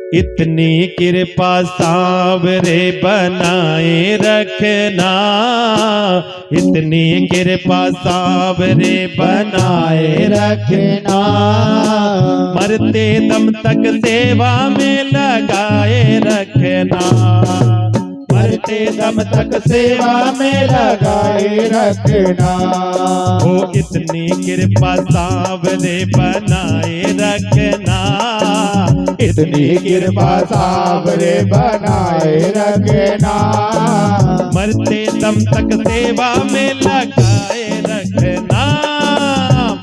इतनी कृपा सांवरे बनाए रखना, इतनी कृपा सांवरे बनाए रखना, मरते दम तक सेवा में लगाए रखना, मरते दम तक सेवा में लगाए रखना। ओ इतनी कृपा सांवरे बनाए रखना, इतनी कृपा सांवरे बनाए रखना, मरते दम तक सेवा में लगाए रखना,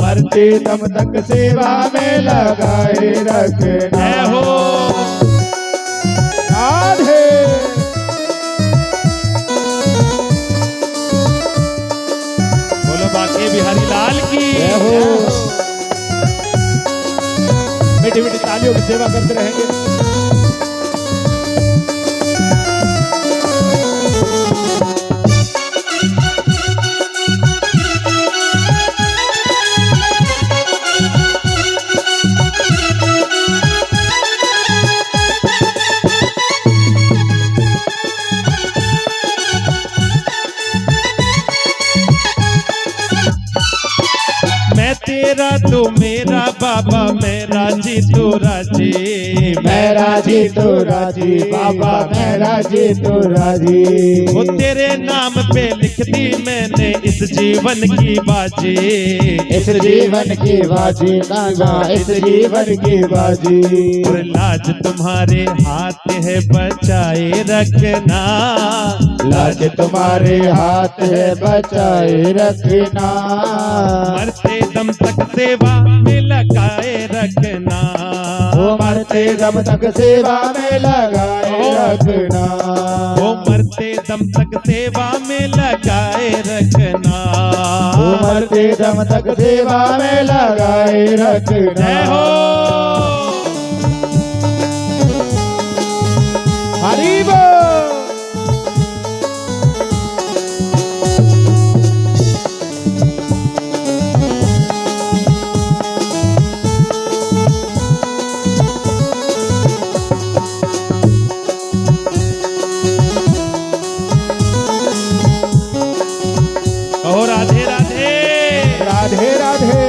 मरते दम तक सेवा में लगाए रखना। जय हो राधे। बोलो बाके बिहारी लाल की जय हो। मीठी मीठी तालियों की सेवा करते रहेंगे। मैं तेरा तू मेरा बाबा, मेरा जी तू राजी, मेरा जी तू राजी बाबा, मेरा जी तू राजी। वो तेरे नाम पे लिख दी मैंने इस जीवन की बाजी, इस जीवन की बाजी कांगा, इस जीवन की बाजी। और लाज तुम्हारे हाथ है बचाए रखना, लाज तुम्हारे हाथ है बचाए रखना, मरते दम तक सेवा में लगाए रखना, वो मरते दम तक सेवा में लगाए रखना, वो मरते दम तक सेवा में लगाए रखना, वो मरते दम तक सेवा में लगाए रखना। जय हो हरि बोल। कहो राधे राधे राधे राधे।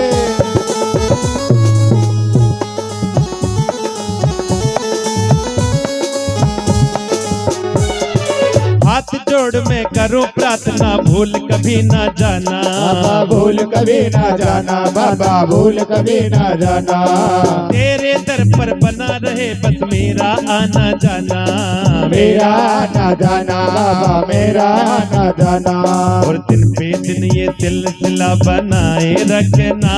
हाथ जोड़ में करूं प्रार्थना, भूल कभी ना जाना, बाबा भूल कभी ना जाना, बाबा भूल कभी ना जाना। तेरे दर पर बना रहे बस मेरा आना जाना, मेरा आना जाना बाबा, मेरा आना जाना। और दिन पे दिन ये सिलसिला बनाए रखना,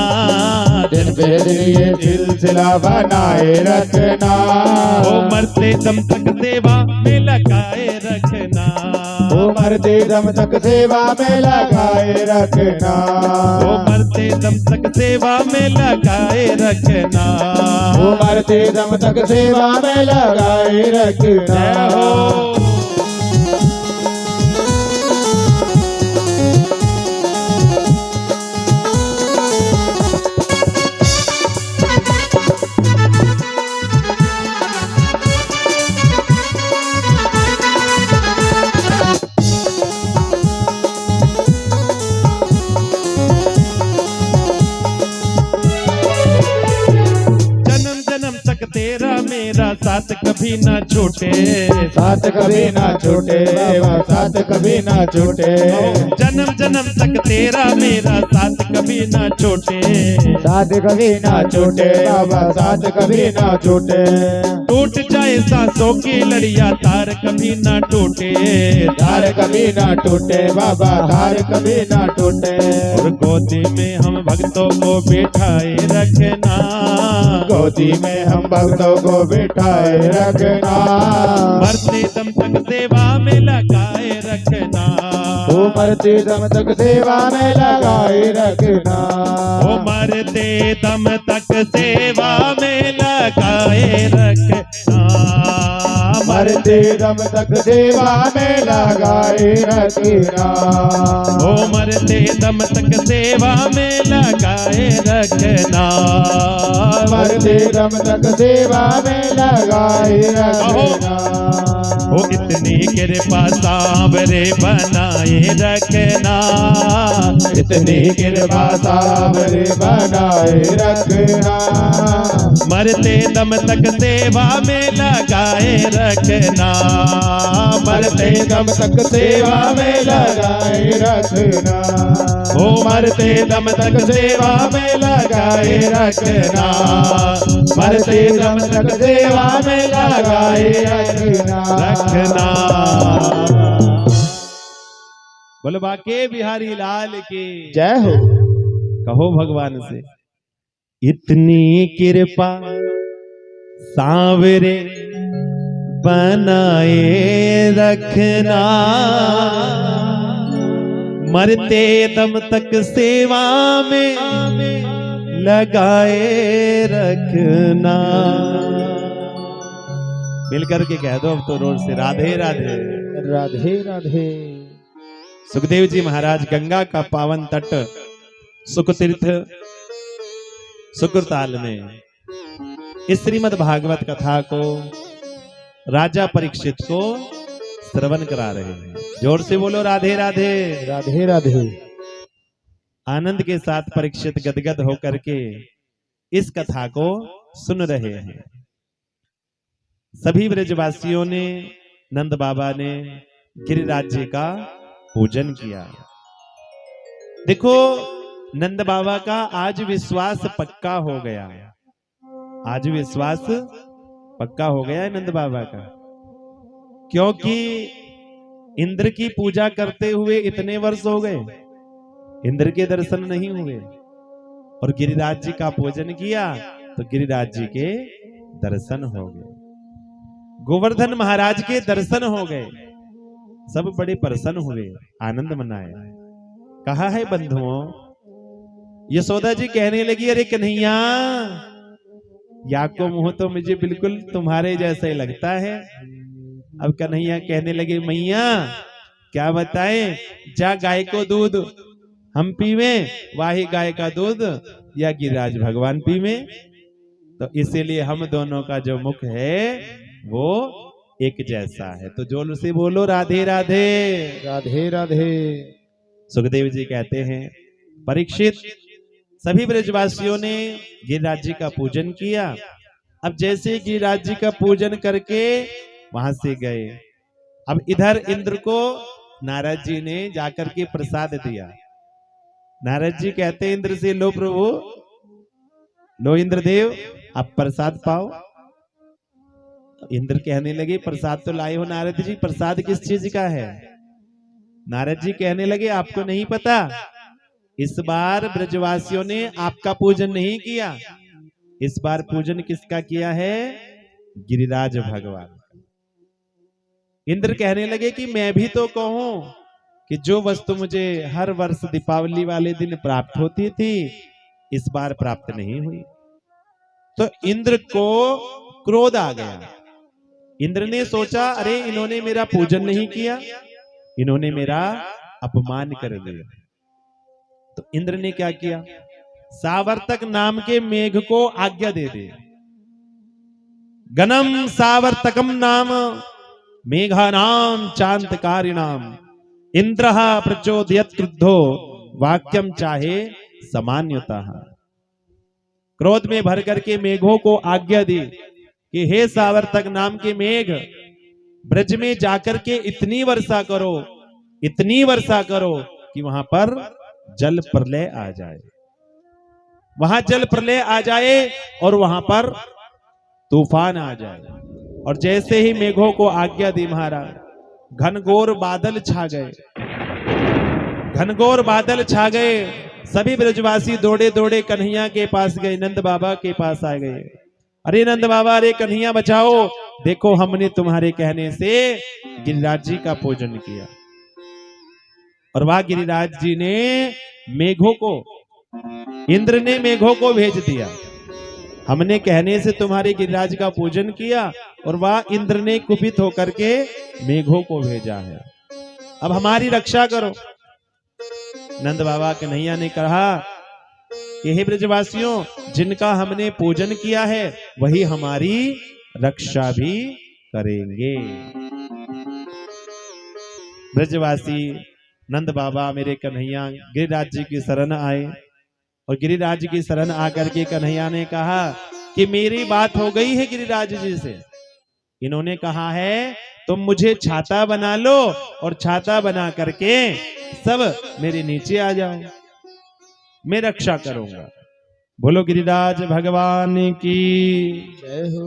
दिन पे दिन ये सिलसिला बनाए रखना, वो मरते दम तक सेवा में लगाए रखना, वो मरते दम तक सेवा में लगाए रखना, वो मरते दम तक सेवा में लगाए रखना, वो मरते दम तक सेवा में लगाए रखना। जय हो तेरा मेरा साथ कभी ना छूटे, साथ कभी ना छूटे, साथ कभी ना छूटे। जन्म जन्म तक तेरा मेरा साथ कभी ना छूटे, साथ कभी ना छूटे बाबा, साथ कभी ना छूटे। टूट जाए सांसों की लड़िया, तार कभी ना टूटे, तार कभी ना टूटे बाबा, तार कभी ना टूटे। और गोदी में हम भक्तों को बिठाए रखना, गोदी में हम भक्तों को बिठाए रखना, मरते दम तक सेवा में लगाए रखना, वो मरते दम तक सेवा में लगाए रखना, वो मरते दम तक सेवा में लगाए रखना, मरते दम तक सेवा में लगाए रखना। ओ मरते दम तक सेवा में लगाए रखना। मरते दम तक सेवा में लगाए रखना। ओ इतनी कृपा सांवरे बनाए रखना। इतनी कृपा सांवरे बनाए रखना। मरते दम तक सेवा में लगाए रखना। मरते दम तक सेवा में लगाए रखना। ओ मरते दम तक सेवा में लगाए रखना। मरते दम तक सेवा में लगाए रखना। बोलो बाके बिहारी लाल की जय हो। कहो भगवान से, इतनी कृपा सांवरे बनाए रखना। मरते दम तक सेवा में लगाए रखना। मिलकर के कह दो अब तो रोड से, राधे राधे। राधे राधे। सुखदेव जी महाराज गंगा का पावन तट सुखतीर्थ सुकृताल में इस श्रीमद् भागवत कथा को राजा परीक्षित को श्रवण करा रहे हैं। जोर से बोलो राधे राधे। राधे राधे। आनंद के साथ परीक्षित गदगद होकर के इस कथा को सुन रहे हैं। सभी ब्रजवासियों ने, नंद बाबा ने गिरिराज जी का पूजन किया। देखो नंद बाबा का आज विश्वास पक्का हो गया। आज विश्वास पक्का हो गया है नंद बाबा का, क्योंकि इंद्र की पूजा करते हुए इतने वर्ष हो गए, इंद्र के दर्शन नहीं हुए, और गिरिराज जी का पूजन किया तो गिरिराज जी के दर्शन हो गए, गोवर्धन महाराज के दर्शन हो गए। सब बड़े प्रसन्न हुए, आनंद मनाए। कहा है बंधुओं, यशोदा जी कहने लगी, अरे कन्हैया, या को मुंह तो मुझे बिल्कुल तुम्हारे जैसा ही लगता है। अब कन्हैया कहने लगे, मैया क्या बताएं, जा गाय को दूध हम पीवे, वाही गाय का दूध या गिरिराज भगवान पीवे। तो इसीलिए हम दोनों का जो मुख है वो एक जैसा है। तो जोर से बोलो राधे राधे। राधे राधे। सुखदेव जी कहते हैं, परीक्षित सभी ब्रजवासियों ने गिरिराज जी का पूजन किया। अब जैसे गिरिराज जी का पूजन करके वहां से गए, अब इधर इंद्र को नारद जी ने जाकर के प्रसाद दिया। नारद जी कहते इंद्र से, लो प्रभु, लो इंद्रदेव, आप प्रसाद पाओ। इंद्र कहने लगे, प्रसाद तो लाए हो नारद जी, प्रसाद किस चीज का है? नारद जी कहने लगे, आपको नहीं पता, इस बार ब्रजवासियों ने आपका पूजन नहीं किया, इस बार पूजन किसका किया है? गिरिराज भगवान। इंद्र कहने लगे कि मैं भी तो कहूं कि जो वस्तु मुझे हर वर्ष दीपावली वाले दिन प्राप्त होती थी, इस बार प्राप्त नहीं हुई। तो इंद्र को क्रोध आ गया। इंद्र ने सोचा, अरे इन्होंने मेरा पूजन नहीं किया, इन्होंने मेरा अपमान कर दिया। तो इंद्र ने क्या किया? सावर्तक नाम के मेघ को आज्ञा दे दी। गणम सावर्तकम नाम मेघानाम चांतकारिणाम इंद्र प्रचोदयत् क्रुद्धो वाक्यम चाहे समान्यतः। क्रोध में भर करके मेघों को आज्ञा दी कि हे सावर्तक नाम के मेघ, ब्रज में जाकर के इतनी वर्षा करो, इतनी वर्षा करो कि वहां पर जल प्रलय आ जाए, वहां जल प्रलय आ जाए और वहां पर तूफान आ जाए। और जैसे ही मेघों को आज्ञा दी महाराज, घनघोर बादल छा गए, घनघोर बादल छा गए। सभी ब्रजवासी दौड़े दौड़े कन्हैया के पास गए, नंद बाबा के पास आ गए। अरे नंद बाबा, अरे कन्हैया बचाओ, देखो हमने तुम्हारे कहने से गिरिराज जी का पूजन किया। और वह गिरिराज जी ने मेघों को, इंद्र ने मेघों को भेज दिया, हमने कहने से तुम्हारे गिरिराज का पूजन किया और वह इंद्र ने कुपित होकर के मेघों को भेजा है। अब हमारी रक्षा करो। नंद बाबा कन्हैया ने कहा कि हे ब्रजवासियों, जिनका हमने पूजन किया है वही हमारी रक्षा भी करेंगे। ब्रजवासी नंद बाबा मेरे कन्हैया गिरिराज जी की शरण आए और गिरिराज की शरण आकर के कन्हैया ने कहा कि मेरी बात हो गई है गिरिराज जी से। इन्होंने कहा है तुम मुझे छाता बना लो और छाता बना करके सब मेरे नीचे आ जाओ, मैं रक्षा करूंगा। बोलो गिरिराज भगवान की जय हो।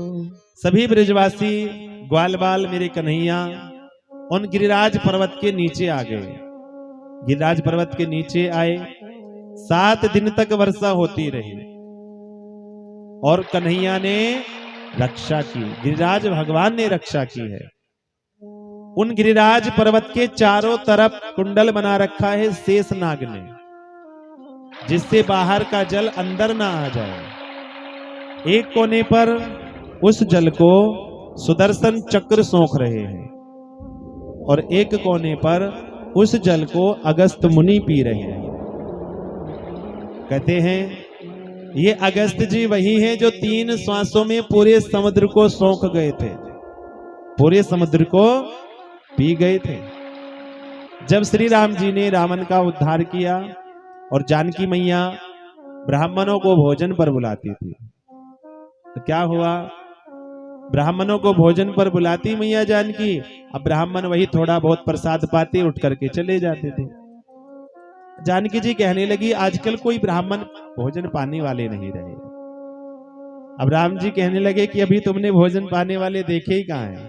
सभी ब्रजवासी ग्वाल बाल मेरे कन्हैया उन गिरिराज पर्वत के नीचे आ गए। गिरिराज पर्वत के नीचे आए, 7 दिन तक वर्षा होती रही और कन्हैया ने रक्षा की, गिरिराज भगवान ने रक्षा की है। उन गिरिराज पर्वत के चारों तरफ कुंडल बना रखा है शेषनाग ने, जिससे बाहर का जल अंदर ना आ जाए। एक कोने पर उस जल को सुदर्शन चक्र सोख रहे हैं और एक कोने पर उस जल को अगस्त मुनि पी रहे हैं। कहते हैं ये अगस्त जी वही हैं जो 3 श्वासों में पूरे समुद्र को सोख गए थे, पूरे समुद्र को पी गए थे। जब श्री राम जी ने रावण का उद्धार किया और जानकी मैया ब्राह्मणों को भोजन पर बुलाती थी, तो क्या हुआ, ब्राह्मणों को भोजन पर बुलाती मैया जानकी, अब ब्राह्मण वही थोड़ा बहुत प्रसाद पाते उठ करके चले जाते थे। जानकी जी कहने लगी आजकल कोई ब्राह्मण भोजन पाने वाले नहीं रहे। अब राम जी कहने लगे कि अभी तुमने भोजन पाने वाले देखे ही कहाँ हैं,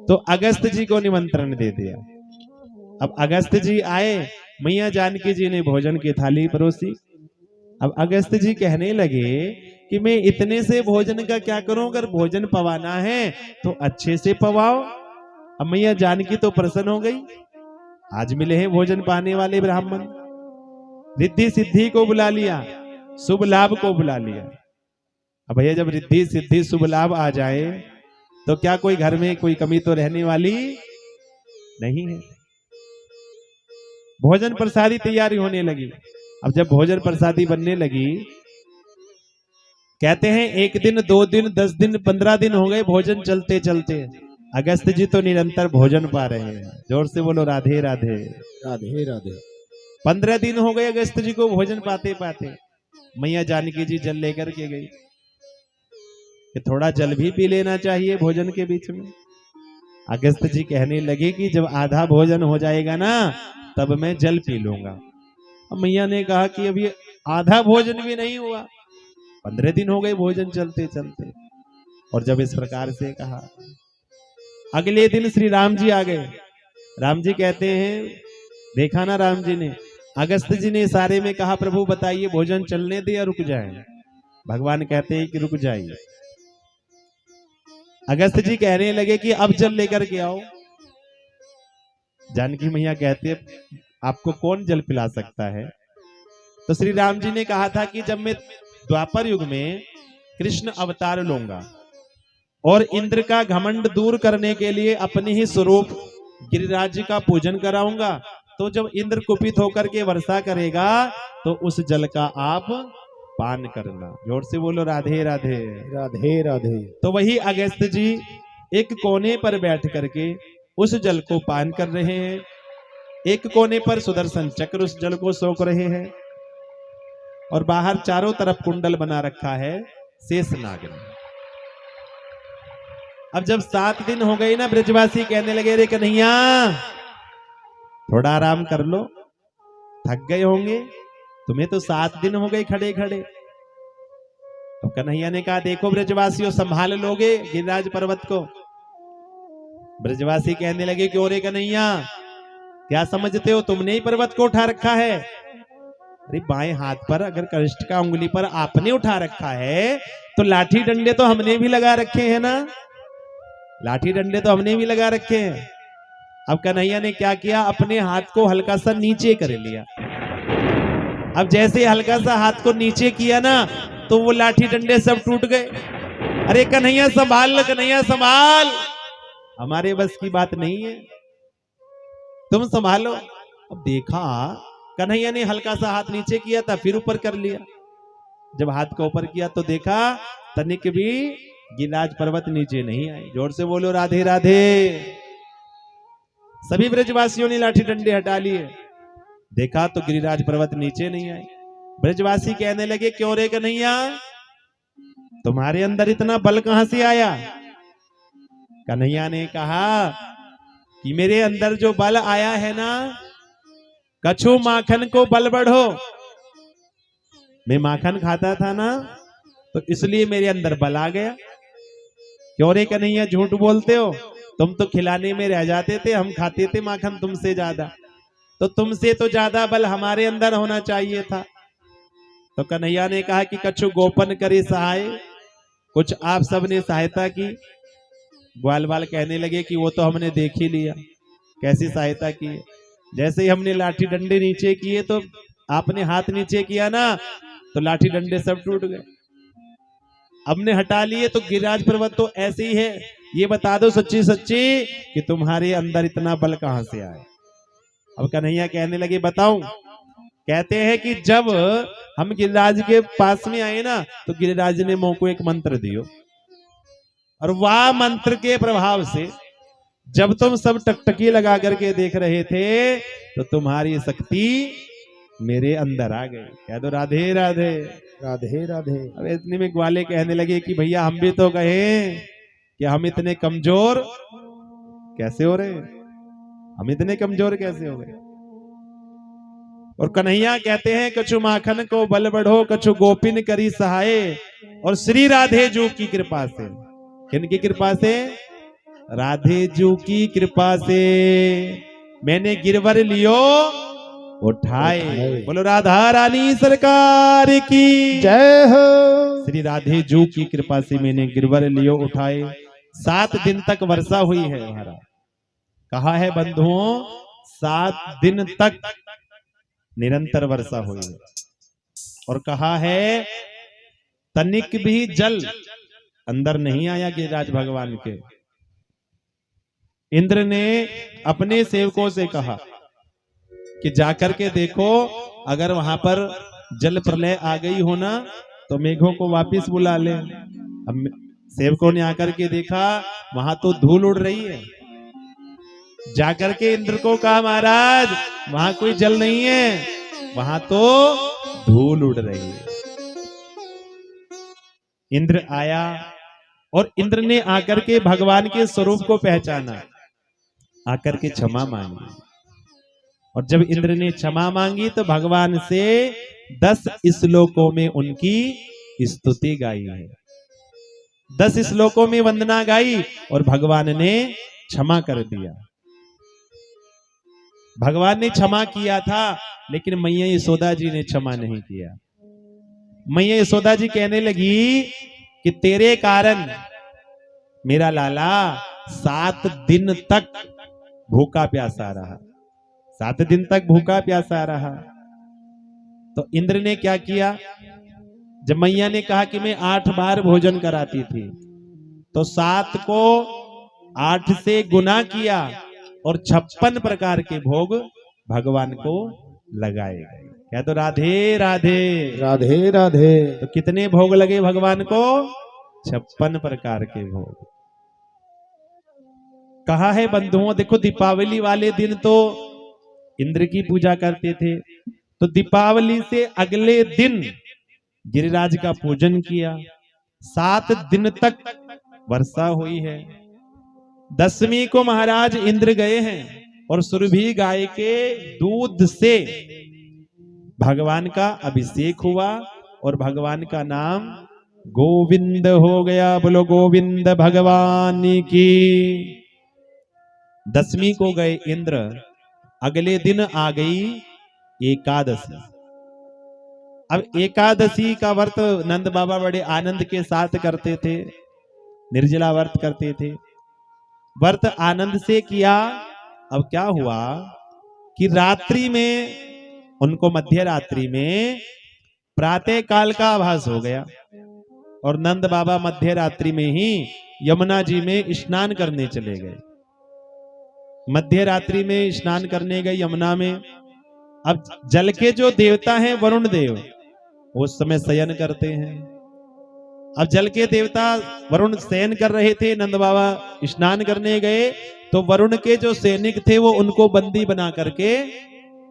तो अगस्त जी को निमंत्रण दे दिया। अब अगस्त जी आए, मैया जानकी जी ने भोजन की थाली परोसी। अब अगस्त जी कहने लगे कि मैं इतने से भोजन का क्या करूं, अगर भोजन पवाना है तो अच्छे से पवाओ। अब मैया जानकी तो प्रसन्न हो गई, आज मिले हैं भोजन पाने वाले ब्राह्मण। रिद्धि सिद्धि को बुला लिया, शुभ लाभ को बुला लिया। अब भैया जब रिद्धि सिद्धि शुभ लाभ आ जाए तो क्या कोई घर में कोई कमी तो रहने वाली नहीं है। भोजन प्रसादी तैयारी होने लगी। अब जब भोजन प्रसादी बनने लगी, कहते हैं 1 दिन 2 दिन 10 दिन 15 दिन हो गए भोजन चलते चलते। अगस्त जी तो निरंतर भोजन पा रहे हैं, जोर से बोलो राधे राधे राधे राधे। 15 दिन हो गए अगस्त जी को भोजन पाते पाते। मैया जानकी जी जल लेकर के गई कि थोड़ा जल भी पी लेना चाहिए भोजन के बीच में। अगस्त जी कहने लगे कि जब आधा भोजन हो जाएगा ना तब मैं जल पी लूंगा। अब मैया ने कहा कि अभी आधा भोजन भी नहीं हुआ, 15 दिन हो गए भोजन चलते चलते। और जब इस प्रकार से कहा, अगले दिन श्री राम जी आ गए। राम जी कहते हैं देखा ना राम जी ने, अगस्त जी ने इशारे में कहा प्रभु बताइए भोजन चलने दे या रुक जाए। भगवान कहते हैं कि रुक जाइए। अगस्त जी कहने लगे कि अब जल लेकर के आओ। जानकी मैया कहते आपको कौन जल पिला सकता है। तो श्री राम जी ने कहा था कि जब मैं द्वापर युग में कृष्ण अवतार लूंगा और इंद्र का घमंड दूर करने के लिए अपने ही स्वरूप गिरिराज जी का पूजन कराऊंगा, तो जब इंद्र कुपित होकर के वर्षा करेगा तो उस जल का आप पान करना। जोर से बोलो राधे राधे राधे राधे। तो वही अगस्त जी एक कोने पर बैठ करके उस जल को पान कर रहे हैं, एक कोने पर सुदर्शन चक्र उस जल को सोख रहे हैं और बाहर चारों तरफ कुंडल बना रखा है शेषनाग ने। अब जब 7 दिन हो गए ना, ब्रजवासी कहने लगे रे कन्हैया थोड़ा आराम कर लो, थक गए होंगे, तुम्हें तो 7 दिन हो गए खड़े खड़े। तो कन्हैया ने कहा देखो ब्रजवासियों संभाल लोगे गिरिराज पर्वत को। ब्रजवासी कहने लगे कि ओरे कन्हैया क्या समझते हो, तुमने ही पर्वत को उठा रखा है। अरे बाएं हाथ पर अगर कनिष्ठ का उंगली पर आपने उठा रखा है तो लाठी डंडे तो हमने भी लगा रखे हैं ना, लाठी डंडे तो हमने भी लगा रखे हैं। अब कन्हैया ने क्या किया, अपने हाथ को हल्का सा नीचे कर लिया। अब जैसे हल्का सा हाथ को नीचे किया ना तो वो लाठी डंडे सब टूट गए। अरे कन्हैया संभाल, कन्हैया संभाल, हमारे बस की बात नहीं है, तुम संभालो। अब देखा कन्हैया ने हल्का सा हाथ नीचे किया था, फिर ऊपर कर लिया। जब हाथ को ऊपर किया तो देखा तनिक भी गिरिराज पर्वत नीचे नहीं आए। जोर से बोलो राधे राधे। सभी ब्रजवासियों ने लाठी डंडे हटा लिए, देखा तो गिरिराज पर्वत नीचे नहीं आए। ब्रजवासी कहने लगे क्यों रे कन्हैया, तुम्हारे अंदर इतना बल कहां से आया? कन्हैया ने कहा कि मेरे अंदर जो बल आया है ना, कछु माखन को बल बढ़ो। मैं माखन खाता था ना, तो इसलिए मेरे अंदर बल आ गया। क्यों रे कन्हैया झूठ बोलते हो, तुम तो खिलाने में रह जाते थे, हम खाते थे माखन तुमसे ज्यादा, तो तुमसे तो ज्यादा बल हमारे अंदर होना चाहिए था। तो कन्हैया ने कहा कि कछु गोपन करे सहाय, कुछ आप सब ने सहायता की। ग्वाल बाल कहने लगे कि वो तो हमने देख ही लिया, कैसी सहायता की। जैसे ही हमने लाठी डंडे नीचे किए तो आपने हाथ नीचे किया ना, तो लाठी डंडे सब टूट गए। हमने हटा लिए तो गिरिराज पर्वत तो ऐसे ही है। ये बता दो सच्ची सच्ची कि तुम्हारे अंदर इतना बल कहां से आया? अब कन्हैया कहने लगे बताऊं। कहते हैं कि जब हम गिरिराज के पास में आए ना, तो गिरिराज ने मोह को एक मंत्र दियो, और वह मंत्र के प्रभाव से जब तुम सब टकटकी लगा करके देख रहे थे, तो तुम्हारी शक्ति मेरे अंदर आ गई। कह दो राधे राधे। राधे राधे। अब इतने में ग्वाले कहने लगे कि भैया हम भी तो कहे कि हम इतने कमजोर कैसे हो रहे, हम इतने कमजोर कैसे हो गए? और कन्हैया कहते हैं कछु माखन को बल बढ़ो, कछु गोपिन करी सहाय, और श्री राधे जू की कृपा से। किनकी कृपा से? राधे जू की कृपा से मैंने गिरवर लियो उठाए। बोलो राधा रानी सरकार की जय हो। श्री राधे जू की कृपा से मैंने गिरवर लियो उठाए। 7 दिन तक वर्षा हुई है महाराज। कहा है बंधुओं, 7 दिन तक निरंतर वर्षा हुई है। और कहा है तनिक भी जल अंदर नहीं आया गिरिराज भगवान के। इंद्र ने अपने सेवकों से कहा कि जाकर के देखो, अगर वहां पर जल प्रलय आ गई हो ना, तो मेघों को वापिस बुला ले। अब सेवकों ने आकर के देखा वहां तो धूल उड़ रही है। जाकर के इंद्र को कहा महाराज वहां कोई जल नहीं है, वहां तो धूल उड़ रही है। इंद्र आया और इंद्र ने आकर के भगवान के स्वरूप को पहचाना, आकर के क्षमा मांगी। और जब इंद्र ने क्षमा मांगी तो भगवान से 10 श्लोकों में उनकी स्तुति गाई है, 10 श्लोकों में वंदना गाई, और भगवान ने क्षमा कर दिया। भगवान ने क्षमा किया था, लेकिन मैया यशोदा जी ने क्षमा नहीं किया। मैया यशोदा जी कहने लगी कि तेरे कारण मेरा लाला 7 दिन तक भूखा प्यासा रहा, 7 दिन तक भूखा प्यासा रहा। तो इंद्र ने क्या किया, जब मैया ने कहा कि मैं 8 बार भोजन कराती थी, तो 7 को 8 से गुना किया और 56 प्रकार के भोग भगवान को लगाए गए। क्या तो राधे राधे। राधे राधे। तो कितने भोग लगे भगवान को? 56 प्रकार के भोग। कहा है बंधुओं, देखो दीपावली वाले दिन तो इंद्र की पूजा करते थे, तो दीपावली से अगले दिन गिरिराज का पूजन किया। 7 दिन तक वर्षा हुई है। 10वीं को महाराज इंद्र गए हैं और सुरभि गाय के दूध से भगवान का अभिषेक हुआ और भगवान का नाम गोविंद हो गया। बोलो गोविंद भगवान की। 10वीं को गए इंद्र, अगले दिन आ गई एकादशी। अब एकादशी का व्रत नंद बाबा बड़े आनंद के साथ करते थे, निर्जला व्रत करते थे, व्रत आनंद से किया। अब क्या हुआ कि रात्रि में उनको, मध्य रात्रि में प्रातः काल का आभास हो गया। और नंद बाबा मध्य रात्रि में ही यमुना जी में स्नान करने चले गए। मध्य रात्रि में स्नान करने गए यमुना में। अब जल के जो देवता हैं वरुण देव, वो उस समय शयन करते हैं। अब जल के देवता वरुण शयन कर रहे थे, नंद बाबा स्नान करने गए तो वरुण के जो सैनिक थे वो उनको बंदी बना करके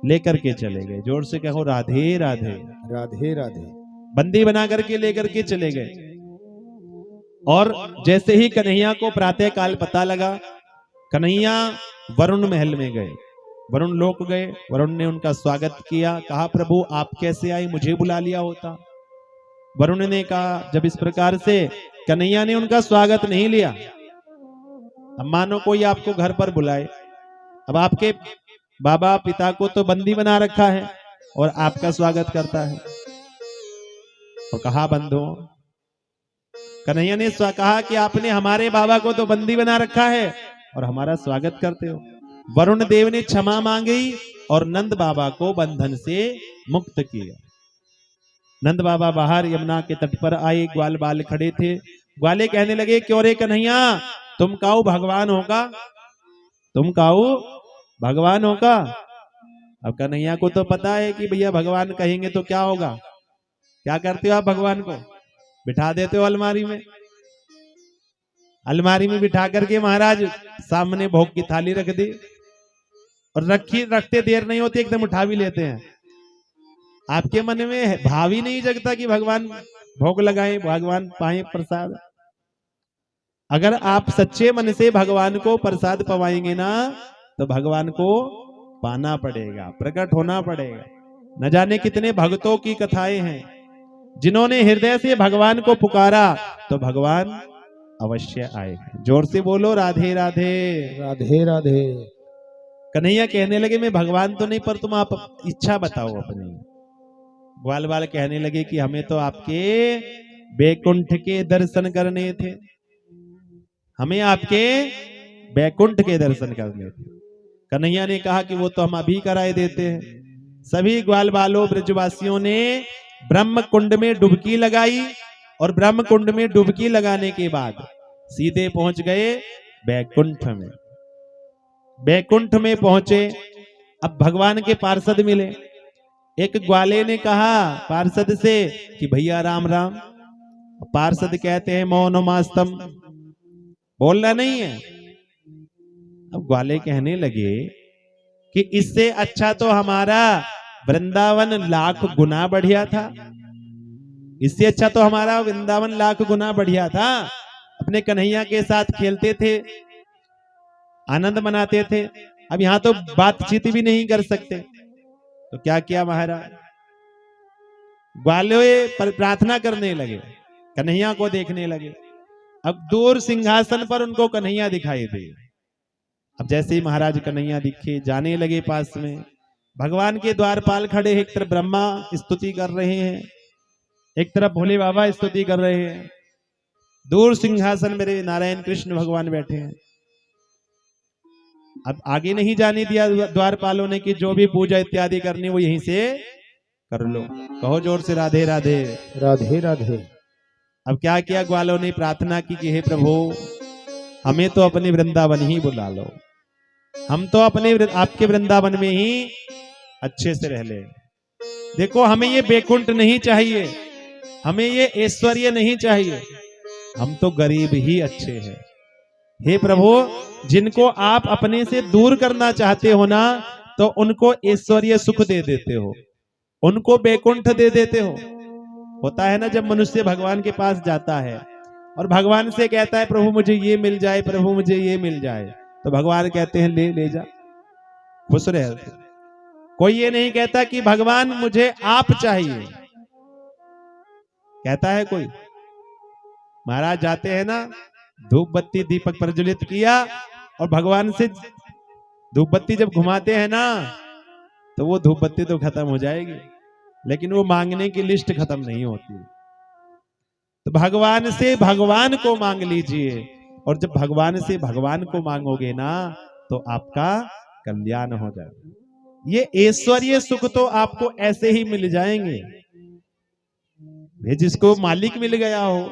लेकर के चले गए। जोर से कहो राधे राधे। राधे राधे। बंदी बना करके लेकर के चले गए। और जैसे ही कन्हैया को प्रातः काल पता लगा, कन्हैया वरुण महल में गए, वरुण लोक गए। वरुण ने उनका स्वागत किया, कहा प्रभु आप कैसे आए, मुझे बुला लिया होता। वरुण ने कहा जब इस प्रकार से कन्हैया ने उनका स्वागत नहीं लिया, अब मानो कोई आपको घर पर बुलाए, अब आपके बाबा पिता को तो बंदी बना रखा है और आपका स्वागत करता है। और कहा बंधुओं, कन्हैया ने कहा कि आपने हमारे बाबा को तो बंदी बना रखा है और हमारा स्वागत करते हो। वरुण देव ने क्षमा मांगी और नंद बाबा को बंधन से मुक्त किया। नंद बाबा बाहर यमुना के तट पर आए, ग्वाल बाल खड़े थे। ग्वाले कहने लगे क्यों रे कन्हैया, तुम काऊ भगवान होगा, तुम काऊ भगवान होगा। अब कन्हैया को तो पता है कि भैया भगवान कहेंगे तो क्या होगा। क्या करते हो आप भगवान को? बिठा देते हो अलमारी में। अलमारी में बिठा करके महाराज सामने भोग की थाली रख दी और रखते देर नहीं होती एकदम उठा भी लेते हैं। आपके मन में भाव ही नहीं जगता कि भगवान भोग लगाएं, भगवान पाए प्रसाद। अगर आप सच्चे मन से भगवान को प्रसाद पवाएंगे ना तो भगवान को पाना पड़ेगा, प्रकट होना पड़ेगा। न जाने कितने भक्तों की कथाएं हैं जिन्होंने हृदय से भगवान को पुकारा तो भगवान अवश्य आए। जोर से बोलो राधे राधे। राधे राधे। कन्हैया कहने लगे मैं भगवान तो नहीं, पर तुम आप इच्छा बताओ अपनी। ग्वाल बाल कहने लगे कि हमें तो आपके बैकुंठ के दर्शन करने थे, हमें आपके बैकुंठ के दर्शन करने थे। कन्हैया ने कहा कि वो तो हम अभी कराए देते हैं। सभी ग्वाल बालों ब्रजवासियों ने ब्रह्म कुंड में डुबकी लगाई और ब्रह्म कुंड में डुबकी लगाने के बाद सीधे पहुंच गए बैकुंठ में। बैकुंठ में पहुंचे, अब भगवान के पार्षद मिले। एक ग्वाले ने कहा पार्षद से कि भैया राम राम। पार्षद कहते हैं मौनमास्तम, बोलना नहीं है। अब ग्वाले कहने लगे कि इससे अच्छा तो हमारा वृंदावन लाख गुना बढ़िया था, इससे अच्छा तो हमारा वृंदावन लाख गुना बढ़िया था। अपने कन्हैया के साथ खेलते थे, आनंद मनाते थे। अब यहां तो बातचीत भी नहीं कर सकते। तो क्या किया महाराज, ग्वाले पर प्रार्थना करने लगे, कन्हैया को देखने लगे। अब दूर सिंहासन पर उनको कन्हैया दिखाई दे। अब जैसे ही महाराज कन्हैया दिखे, जाने लगे पास में। भगवान के द्वारपाल खड़े हैं, एक तरफ ब्रह्मा स्तुति कर रहे हैं, एक तरफ भोले बाबा स्तुति कर रहे हैं। दूर सिंहासन मेरे नारायण कृष्ण भगवान बैठे हैं। अब आगे नहीं जाने दिया द्वारपालों ने कि जो भी पूजा इत्यादि करनी वो यहीं से कर लो। कहो जोर से राधे राधे। राधे राधे। अब क्या किया ग्वालों ने, प्रार्थना की कि हे प्रभु हमें तो अपने वृंदावन ही बुला लो, हम तो अपने आपके वृंदावन में ही अच्छे से रह ले। देखो हमें ये बैकुंठ नहीं चाहिए, हमें ये ऐश्वर्य नहीं चाहिए, हम तो गरीब ही अच्छे हैं। हे प्रभु जिनको आप अपने से दूर करना चाहते हो ना तो उनको ऐश्वर्य सुख दे देते हो, उनको बैकुंठ दे देते हो। होता है ना जब मनुष्य भगवान के पास जाता है और भगवान से कहता है प्रभु मुझे ये मिल जाए, प्रभु मुझे ये मिल जाए, तो भगवान कहते हैं ले जा, खुश रह। कोई ये नहीं कहता कि भगवान मुझे आप चाहिए, कहता है कोई? महाराज जाते हैं ना, धूप बत्ती दीपक प्रज्वलित किया और भगवान से धूप बत्ती जब घुमाते हैं ना तो वो धूप बत्ती तो खत्म हो जाएगी, लेकिन वो मांगने की लिस्ट खत्म नहीं होती। तो भगवान से भगवान को मांग लीजिए, और जब भगवान से भगवान को मांगोगे ना तो आपका कल्याण हो जाएगा। ये ऐश्वर्य सुख तो आपको ऐसे ही मिल जाएंगे। वे जिसको मालिक मिल गया हो,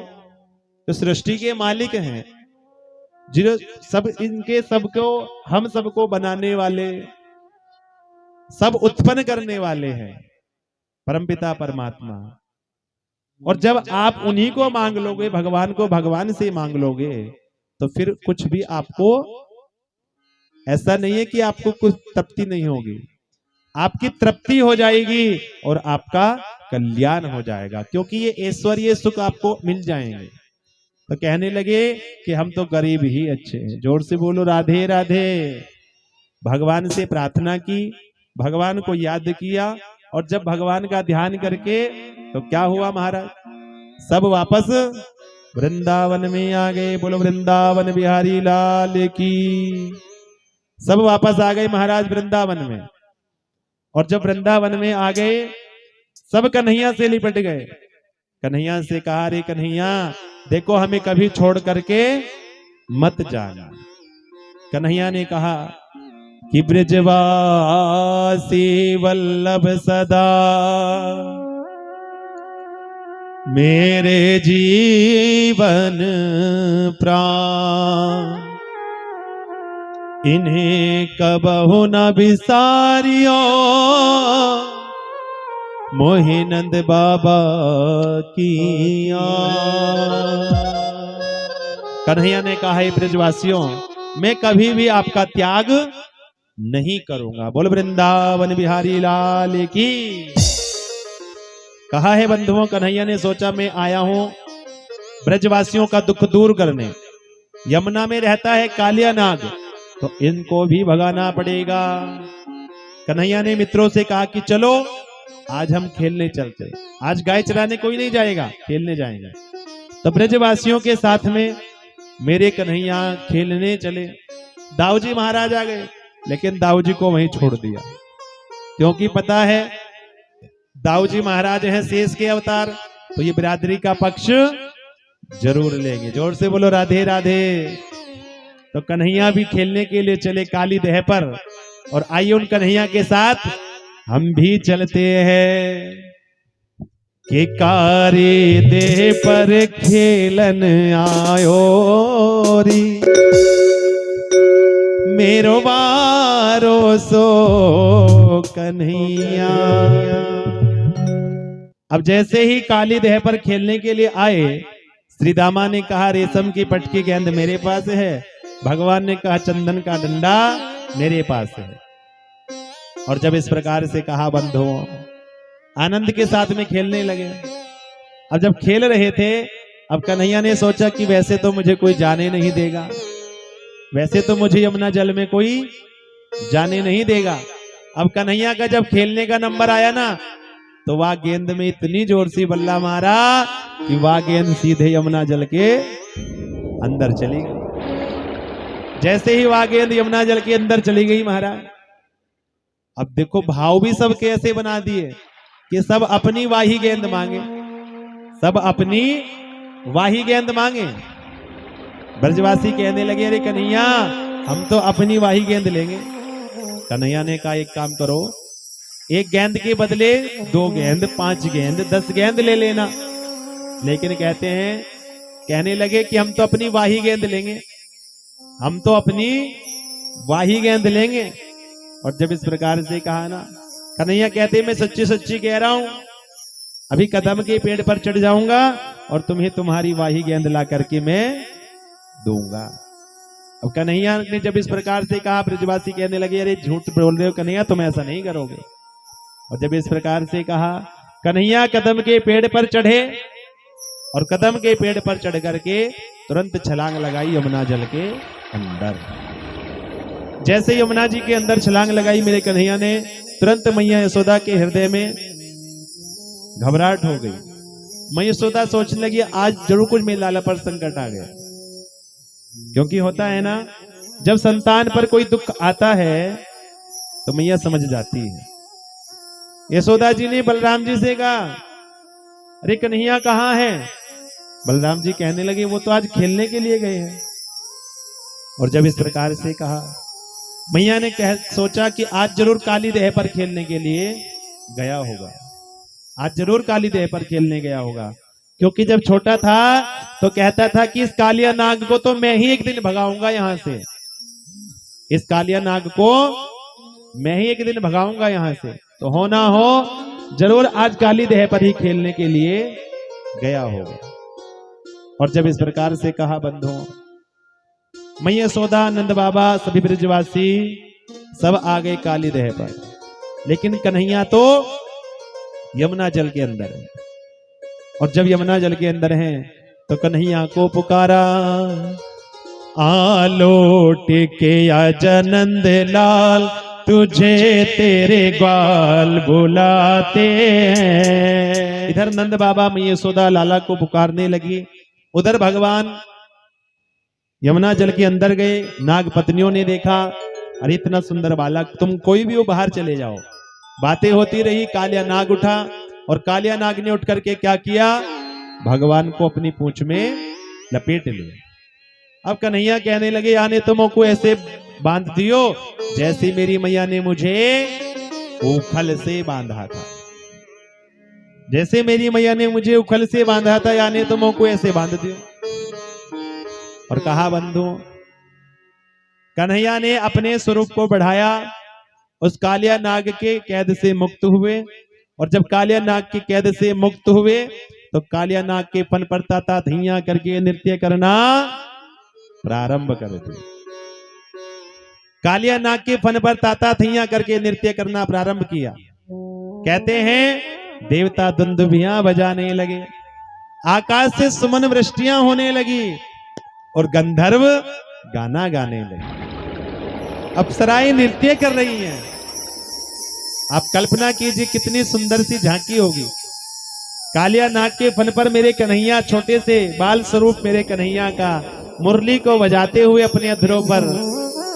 तो सृष्टि के मालिक हैं, जिन सब इनके सबको हम सबको बनाने वाले, सब उत्पन्न करने वाले हैं परमपिता परमात्मा। और जब आप उन्हीं को मांग लोगे, भगवान को भगवान से मांग लोगे, तो फिर कुछ भी आपको ऐसा नहीं है कि आपको कुछ तृप्ति नहीं होगी, आपकी तृप्ति हो जाएगी और आपका कल्याण हो जाएगा, क्योंकि ये ऐश्वर्य सुख आपको मिल जाएंगे। तो कहने लगे कि हम तो गरीब ही अच्छे हैं। जोर से बोलो राधे राधे। भगवान से प्रार्थना की, भगवान को याद किया, और जब भगवान का ध्यान करके तो क्या हुआ महाराज, सब वापस वृंदावन में आ गए। बोलो वृंदावन बिहारी लाल की। सब वापस आ गए महाराज वृंदावन में। और जब वृंदावन में आ गए, सब कन्हैया से लिपट गए। कन्हैया से कहा, रे कन्हैया देखो हमें कभी छोड़ करके मत जाना। कन्हैया ने कहा कि ब्रजवासी वल्लभ सदा मेरे जीवन प्राण, इन्हें कबहु न बिसारियो मोहि नंद बाबा की कन्हैया ने कहा, हे ब्रजवासियों मैं कभी भी आपका त्याग नहीं करूंगा। बोल वृंदावन बिहारी लाल की। कहा है बंधुओं, कन्हैया ने सोचा मैं आया हूं ब्रजवासियों का दुख दूर करने। यमुना में रहता है कालिया नाग, तो इनको भी भगाना पड़ेगा। कन्हैया ने मित्रों से कहा कि चलो आज हम खेलने चलते। आज गाय चराने कोई नहीं जाएगा, खेलने जाएंगे। तो ब्रजवासियों के साथ में मेरे कन्हैया खेलने चले। दाऊजी महाराज आ गए, लेकिन दाऊजी को वहीं छोड़ दिया, क्योंकि पता है दाऊजी महाराज हैं शेष के अवतार, तो ये बिरादरी का पक्ष जरूर लेंगे। जोर से बोलो राधे राधे। तो कन्हैया भी खेलने के लिए चले काली देह पर, और आइए उन कन्हैया के साथ हम भी चलते हैं। कि कारी देह पर खेलन आयो री, मेरो बारो सो कन्हैया। अब जैसे ही काली देह पर खेलने के लिए आए, श्री दामा ने कहा रेशम की पटकी गेंद मेरे पास है, भगवान ने कहा चंदन का डंडा मेरे पास है। और जब इस प्रकार से कहा, बंधुओं आनंद के साथ में खेलने लगे। अब जब खेल रहे थे, अब कन्हैया ने सोचा कि वैसे तो मुझे कोई जाने नहीं देगा, वैसे तो मुझे यमुना जल में कोई जाने नहीं देगा। अब कन्हैया का जब खेलने का नंबर आया ना, तो वह गेंद में इतनी जोर से बल्ला मारा कि वह गेंद सीधे यमुना जल के अंदर चली गई। जैसे ही वह गेंद यमुना जल के अंदर चली गई महाराज, अब देखो भाव भी सब कैसे बना दिए कि सब अपनी वाही गेंद मांगे, सब अपनी वाही गेंद मांगे। ब्रजवासी कहने लगे, अरे कन्हैया हम तो अपनी वाही गेंद लेंगे। कन्हैया ने कहा एक काम करो, एक गेंद के बदले 2 गेंद, 5 गेंद, 10 गेंद ले लेना। लेकिन कहने लगे कि हम तो अपनी वाही गेंद लेंगे, हम तो अपनी वाही गेंद लेंगे। और जब इस प्रकार से कहा ना, कन्हैया कहते मैं सच्ची सच्ची कह रहा हूं, अभी कदम के पेड़ पर चढ़ जाऊंगा और तुम्हें तुम्हारी वाही गेंद ला करके मैं दूंगा। अब कन्हैया ने जब इस प्रकार से कहा, ब्रजवासी कहने लगे अरे झूठ बोल रहे हो कन्हैया, तुम ऐसा नहीं करोगे। और जब इस प्रकार से कहा, कन्हैया कदम के पेड़ पर चढ़े, और कदम के पेड़ पर चढ़ करके तुरंत छलांग लगाई यमुना जल के अंदर। जैसे यमुना जी के अंदर छलांग लगाई मेरे कन्हैया ने, तुरंत मैया यशोदा के हृदय में घबराहट हो गई। मैया यशोदा सोचने लगी आज जरूर कुछ मेरे लाला पर संकट आ गया, क्योंकि होता है ना जब संतान पर कोई दुख आता है तो मैया समझ जाती है। यशोदा जी ने बलराम जी से कहा, अरे कन्हैया कहाँ है? बलराम जी कहने लगे वो तो आज खेलने के लिए गए हैं। और जब इस प्रकार से कहा, मैया ने सोचा कि आज जरूर काली देह पर खेलने के लिए गया होगा, आज जरूर काली देह पर खेलने गया होगा। क्योंकि जब छोटा था तो कहता था कि इस कालिया नाग को तो मैं ही एक दिन भगाऊंगा यहां से, इस कालिया नाग को मैं ही एक दिन भगाऊंगा यहां से। तो हो ना हो जरूर आज काली देह पर ही खेलने के लिए गया होगा। और जब इस प्रकार से कहा बंधुओं, मैया यशोदा, नंद बाबा, सभी ब्रजवासी सब आ गए काली देह पर, लेकिन कन्हैया तो यमुना जल के अंदर है। और जब यमुना जल के अंदर हैं तो कन्हैया को पुकारा, आलोट के आजा नंद लाल, तुझे तेरे ग्वाल बुलाते हैं। इधर नंद बाबा मैया यशोदा लाला को पुकारने लगी, उधर भगवान यमुना जल के अंदर गए। नाग पत्नियों ने देखा, अरे इतना सुंदर बालक, तुम कोई भी हो बाहर चले जाओ। बातें होती रही, कालिया नाग उठा और कालिया नाग ने उठ करके क्या किया, भगवान को अपनी पूंछ में लपेट लिया। अब कन्हैया कहने लगे, आने तुम को ऐसे बांध दियो जैसे मेरी मैया ने मुझे उखल से बांधा था, जैसे मेरी मैया ने मुझे उखल से बांधा था, यानी तुम को ऐसे बांध दियो। और कहा बंधु, कन्हैया ने अपने स्वरूप को बढ़ाया, उस कालिया नाग के कैद से मुक्त हुए। और जब कालिया नाग के कैद से मुक्त हुए तो कालिया नाग के फन पर ताता धैया करके नृत्य करना प्रारंभ कर दिया। कालिया नाग के फन पर ताता थैया करके नृत्य करना प्रारंभ किया। कहते हैं देवता दुंदुभियां बजाने लगे, आकाश से सुमन वृष्टियां होने लगी और गंधर्व गाना गाने लगे, अप्सराएं नृत्य कर रही हैं। आप कल्पना कीजिए कितनी सुंदर सी झांकी होगी। कालिया नाग के फन पर मेरे कन्हैया, छोटे से बाल स्वरूप मेरे कन्हैया का मुरली को बजाते हुए अपने अधरों पर,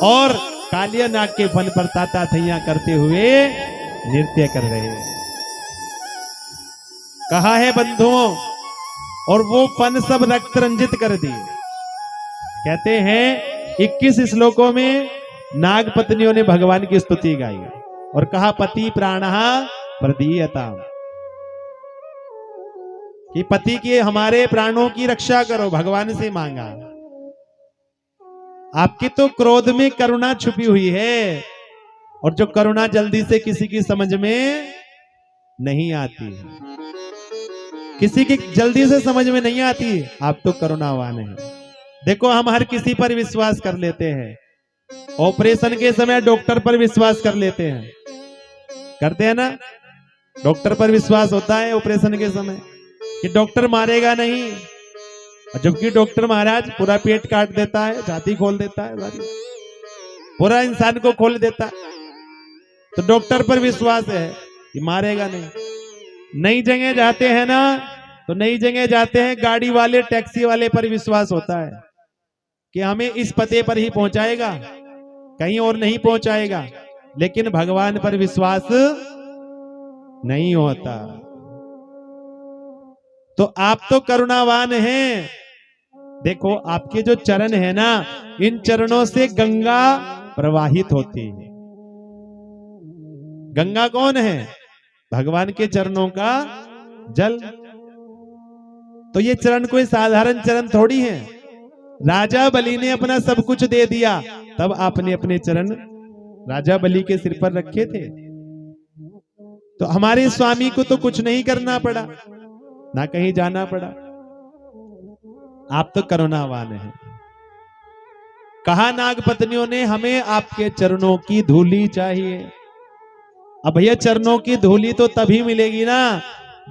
और कालिया नाग के फन पर ताता थैया करते हुए नृत्य कर रहे हैं। कहा है बंधुओं, और वो फन सब रक्त रंजित कर दिए। कहते हैं 21 श्लोकों में नाग पत्नियों ने भगवान की स्तुति गाई और कहा पति प्राणः प्रदीयताम, कि पति के हमारे प्राणों की रक्षा करो, भगवान से मांगा। आपके तो क्रोध में करुणा छुपी हुई है, और जो करुणा जल्दी से किसी की समझ में नहीं आती, किसी की जल्दी से समझ में नहीं आती, आप तो करुणावान हैं। देखो हम हर किसी पर विश्वास कर लेते हैं, ऑपरेशन के समय डॉक्टर पर विश्वास कर लेते हैं, करते हैं ना, डॉक्टर पर विश्वास होता है ऑपरेशन के समय कि डॉक्टर मारेगा नहीं, जबकि डॉक्टर महाराज पूरा पेट काट देता है, छाती खोल देता है, पूरा इंसान को खोल देता है। तो डॉक्टर पर विश्वास है कि मारेगा नहीं। नई जगह जाते हैं ना, तो नई जगह जाते हैं, गाड़ी वाले टैक्सी वाले पर विश्वास होता है कि हमें इस पते पर ही पहुंचाएगा, कहीं और नहीं पहुंचाएगा, लेकिन भगवान पर विश्वास नहीं होता। तो आप तो करुणावान हैं। देखो आपके जो चरण है ना, इन चरणों से गंगा प्रवाहित होती है। गंगा कौन है? भगवान के चरणों का जल। तो ये चरण कोई साधारण चरण थोड़ी है। राजा बलि ने अपना सब कुछ दे दिया, तब आपने अपने चरण राजा बलि के सिर पर रखे थे। तो हमारे स्वामी को तो कुछ नहीं करना पड़ा, ना कहीं जाना पड़ा। आप तो करुणावान हैं। कहा नाग पत्नियों ने हमें आपके चरणों की धूली चाहिए। अब भैया चरणों की धूली तो तभी मिलेगी ना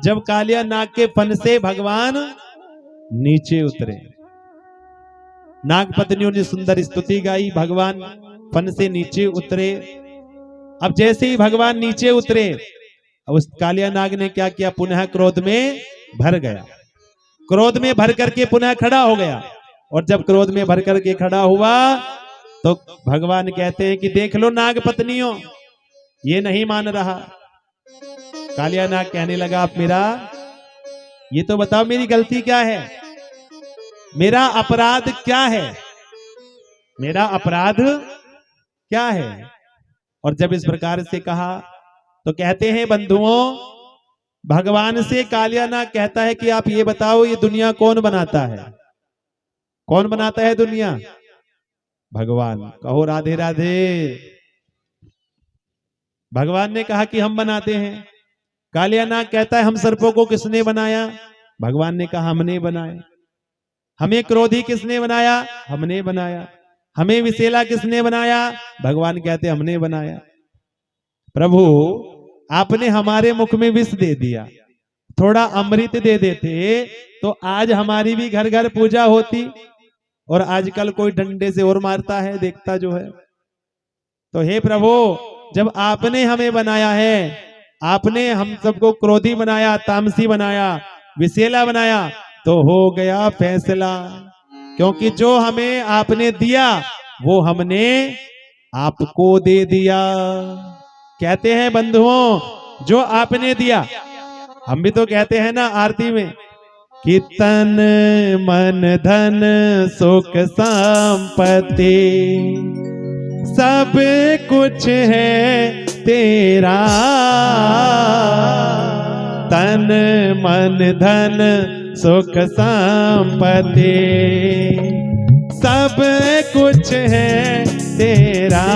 जब कालिया नाग के फन से भगवान नीचे उतरे। नाग पत्नियों ने सुंदर स्तुति गाई, भगवान फन से नीचे उतरे। अब जैसे ही भगवान नीचे उतरे, अब उस कालिया नाग ने क्या किया, पुनः क्रोध में भर गया। क्रोध में भर करके पुनः खड़ा हो गया, और जब क्रोध में भर करके खड़ा हुआ तो भगवान कहते हैं कि देख लो नाग पत्नियों, ये नहीं मान रहा। कालिया नाग कहने लगा, आप मेरा ये तो बताओ मेरी गलती क्या है, मेरा अपराध क्या है, मेरा अपराध क्या है। और जब इस प्रकार से कहा तो कहते हैं बंधुओं, भगवान से कालियानाग कहता है कि आप ये बताओ ये दुनिया कौन बनाता है? कौन बनाता है दुनिया? भगवान। कहो राधे राधे। भगवान ने कहा कि हम बनाते हैं। कालियानाग कहता है हम सर्पों को किसने बनाया? भगवान ने कहा हमने बनाया। हमें क्रोधी किसने बनाया? हमने बनाया। हमें विषैला किसने बनाया? भगवान कहते हमने बनाया। प्रभु आपने हमारे मुख में विष दे दिया, थोड़ा अमृत दे देते तो आज हमारी भी घर घर पूजा होती। और आजकल कोई डंडे से और मारता है, देखता जो है। तो हे प्रभु जब आपने हमें बनाया है, आपने हम सबको क्रोधी बनाया, तामसी बनाया, विषैला बनाया, तो हो गया फैसला। क्योंकि जो हमें आपने दिया वो हमने आपको दे दिया। कहते हैं बंधुओं जो आपने दिया, हम भी तो कहते हैं ना आरती में कि तन मन धन सुख संपत्ति सब कुछ है तेरा। तन मन धन सुख संपत्ति सब कुछ है तेरा।